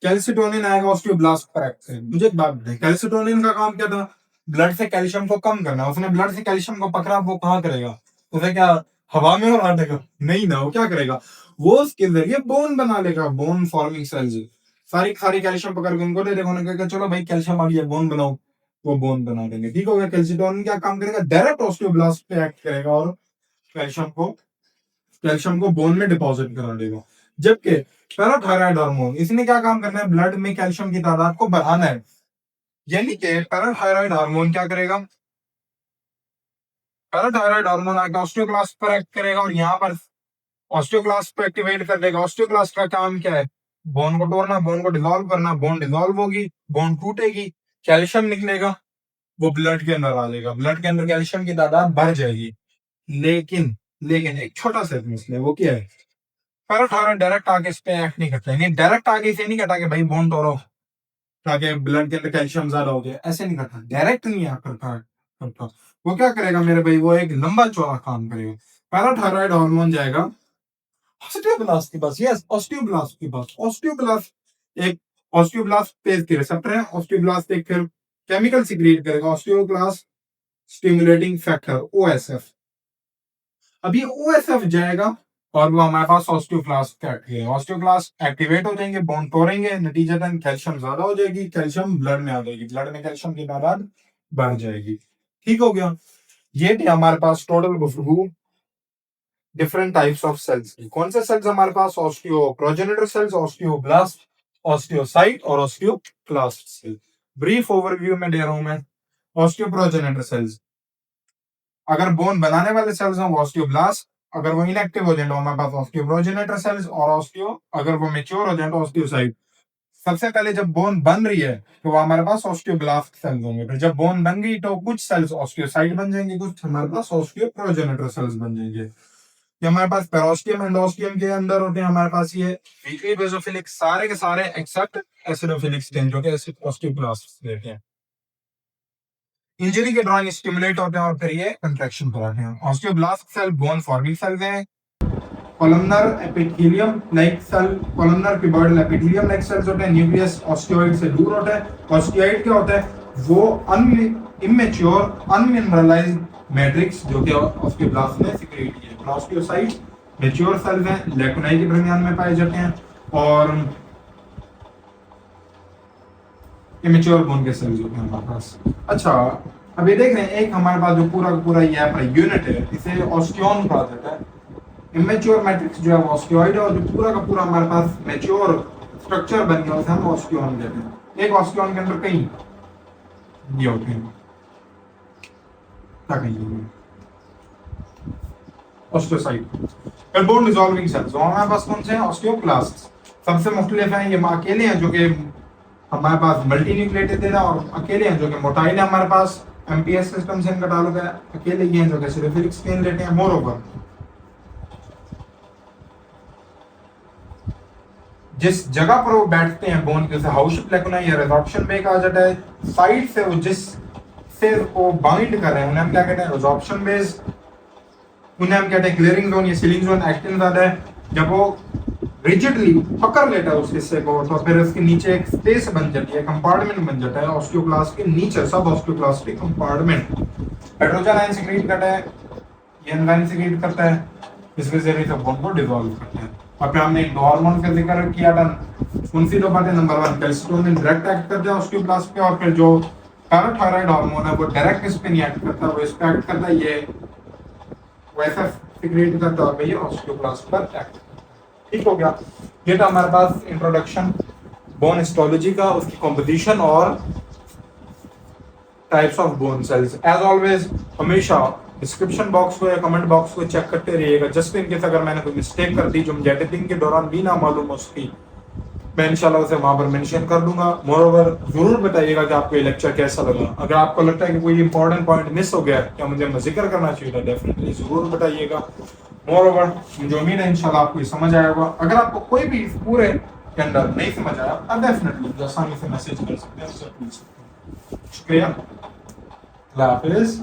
कैल्सिटोनिन आएगा ऑस्टियोब्लास्ट पर एक्ट करेगा। मुझे एक बात बताइए, कैल्सिटोनिन का काम क्या था? ब्लड से कैल्शियम को कम करना। उसने ब्लड से कैल्शियम को पकड़ा, वो कहाँ करेगा? उसे क्या हवा में उड़ा देगा? नहीं ना, वो क्या करेगा? वो उसके जरिए बोन बना लेगा, बोन फॉर्मिंग सेल्स। सारी सारी कैल्शियम पकड़ के उनको दे देगा, उन्होंने कहा चलो भाई कैल्शियम आ गया, बोन बनाओ। वो बोन बना देंगे, ठीक हो गया। कैल्सिटोनिन क्या काम करेगा? डायरेक्ट ऑस्टियोब्लास्ट पे एक्ट करेगा और कैल्शियम को बोन में डिपॉजिट करा देगा। जबकि पैराथायराइड हार्मोन, इसने क्या काम करना है? ब्लड में कैल्शियम की तादाद को बढ़ाना है। यानी कि पैराथायराइड हार्मोन क्या करेगा? पैराथायराइड हार्मोन आके ऑस्टियोक्लास्ट पर एक्ट करेगा और यहाँ पर ऑस्टियोक्लास्ट को एक्टिवेट कर देगा। ऑस्टियोक्लास्ट का काम क्या है? बोन को तोड़ना, बोन को डिसॉल्व करना। बोन डिसॉल्व होगी, बोन टूटेगी, कैल्शियम निकलेगा, वो ब्लड के अंदर आ जाएगा, ब्लड के अंदर कैल्शियम की तादाद बढ़ जाएगी। लेकिन लेकिन एक छोटा सा मसला है, वो क्या है? पैराथायराइड डायरेक्ट आके इस पे एक्ट नहीं करता है। डायरेक्ट आके इसे नहीं कहता कि भाई बोन तोड़ो ताकि ब्लड के अंदर कैल्शियम ज्यादा हो जाए, ऐसे नहीं करता, डायरेक्ट नहीं करता। वो क्या करेगा मेरे भाई? वो एक लंबा चौड़ा काम करेगा। पैराथायराइड हार्मोन जाएगा ऑस्टियोब्लास्ट के पास। यस, ऑस्टियोब्लास्ट के पास। ऑस्टियोब्लास्ट पेज के रिसेप्टर है। ऑस्टियोब्लास्ट एक फिर केमिकल सिक्रीट करेगा, ऑस्टियोब्लास्ट स्टिमुलेटिंग फैक्टर, ओएसएफ। अब ये ओएसएफ जाएगा और वो हमारे पास ऑस्टियोक्लास्ट एक्टिवेट हो जाएंगे, बोन तोड़ेंगे, नतीजतन कैल्शियम ज्यादा हो जाएगी, कैल्शियम ब्लड में आ जाएगी, ब्लड में कैल्शियम की तादाद बढ़ जाएगी। ठीक हो गया। ये थे हमारे पास टोटल गुफ्तगू डिफरेंट टाइप्स ऑफ सेल्स की। कौन से सेल्स हमारे पास? Osteoprogenitor cells, osteoblast, osteocyte और ऑस्टियोक्लास्ट सेल। ब्रीफ ओवरव्यू में दे रहा हूं मैं। ऑस्टियो प्रोजेनेटर सेल्स, अगर बोन बनाने वाले सेल्स हैं वो ऑस्टियोब्लास्ट, अगर वो इनएक्टिव हो जाए तो हमारे पास ऑस्टियोप्रोजेनेटर सेल्स, और अगर वो मेच्योर हो जाए तो ऑस्टियोसाइट। सबसे पहले जब बोन बन रही है तो वो हमारे पास ऑस्टियोब्लास्ट सेल्स होंगे, फिर जब बोन बन गई तो कुछ सेल्स ऑस्टियोसाइट बन जाएंगे, कुछ हमारे पास ऑस्टियोप्रोजेनेटर सेल्स बन जाएंगे। ये हमारे पास पेरोस्टियम एंडोस्टियम के अंदर होते हैं हमारे पास ये वीकली बेसोफिलिक, सारे के सारे एक्सेप्ट एसिडोफिलिक स्टेन जो कि ऑस्टियोब्लास्ट देते हैं। इंजरी के दौरान स्टिमुलेट होते हैं और फिर ये कंट्रैक्शन कराते हैं। Osteoblast cell bone forming cells हैं। Columnar epithelium like cell, columnar cuboidal epithelium like cells होते हैं। न्यूक्लियस ऑस्टियोइड से दूर होता है। ऑस्टियोइड क्या होता है? वो इमेच्योर अनमिनरलाइज्ड मैट्रिक्स जो कि ऑस्टियोब्लास्ट ने सिक्रीट किया है। ऑस्टियोसाइट मैच्योर सेल्स हैं, लैकुनाई के दरमियान में पाए जाते हैं और इमेच्योर बोन के सेल्स होते हैं हमारे पास। अच्छा, अब ये देख रहे हैं एक हमारे पास जो पूरा का पूरा ये यूनिट है, इसे ऑस्टियोन कहा जाता है। इमेच्योर मैट्रिक्स जो है वो ऑस्टियोइड है और जो पूरा का पूरा हमारे पास मैच्योर स्ट्रक्चर बन गया उसे हम ऑस्टियोन कहते हैं। एक ऑस्टियोन के अंदर कई ये होते हैं, क्या कहेंगे? ऑस्टियोसाइट। फिर बोन डिसॉल्विंग सेल्स हमारे पास कौन से हैं? ऑस्टियोक्लास्ट। सबसे मुख्तलिफ हैं, ये अकेले हैं जो कि हमारे पास मल्टी न्यूक्लिएटेड है और अकेले हैं जो कि मोटाइल है हमारे पास, एमपीएस सिस्टम से इनका ताल्लुक है, अकेले ये हैं जो कि सिलिफिलिक स्टेन लेते हैं। मोरओवर जिस जगह पर वो बैठते हैं बोन के, उसे हाउशिप लैकुना या रिजॉर्प्शन बे कहा जाता है। साइड से वो जिस से को बाइंड कर रहे हैं उन्हें हम क्या कहते हैं? Resorption base. उन्हें हम कहते हैं क्लियरिंग जोन या सीलिंग जोन। एक्टिन ज्यादा है, जब वो रिजिडली पकड़ लेता है उस हिस्से को तो फिर उसके नीचे एक स्पेस बन जाती है, कंपार्टमेंट बन जाता है ऑस्टियोक्लास्ट के नीचे, सब ऑस्टियोक्लास्ट के कंपार्टमेंट। हाइड्रोजन आयन सिक्रीट करता है, एंजाइम सिक्रीट करता है, इसके जरिए से बोन को डिसॉल्व करते हैं। और फिर हमने दो हार्मोन का जिक्र किया था, कौन सी दो बातें? नंबर 1 कैल्सिटोनिन डायरेक्ट एक्ट करता है ऑस्टियोब्लास्ट पे, और फिर जो पैराथायराइड हार्मोन है वो डायरेक्ट इस पे नहीं एक्ट करता, वो इस पे एक्ट करता है, ये वैसा सिक्रीट करता है और ये ऑस्टियोब्लास्ट पर एक्ट। ठीक हो गया। ये था हमारे पास इंट्रोडक्शन बोन हिस्टोलॉजी का, उसकी कॉम्पोजिशन और types of bone cells. As always हमेशा डिस्क्रिप्शन बॉक्स को या कमेंट बॉक्स को चेक करते रहिएगा, जस्ट इन केस अगर मैंने कोई मिस्टेक कर दी जो मुझे एडिटिंग के दौरान भी ना मालूम उसकी, मैं इंशाल्लाह उसे वहां पर मेंशन कर दूंगा। मोरओवर जरूर बताइएगा कि आपको ये लेक्चर कैसा लगा। अगर आपको लगता है कि कोई इंपॉर्टेंट पॉइंट मिस हो गया क्या मुझे जिक्र करना चाहिए था, डेफिनेटली जरूर बताइएगा। मोरओवर मुझे उम्मीद है इंशाल्लाह आपको समझ आया होगा। अगर आपको कोई भी पूरे के अंदर नहीं समझ आया, आप डेफिनेटली आसानी से मैसेज कर सकते हैं, शुक्रिया। अल्लाह हाफिज़।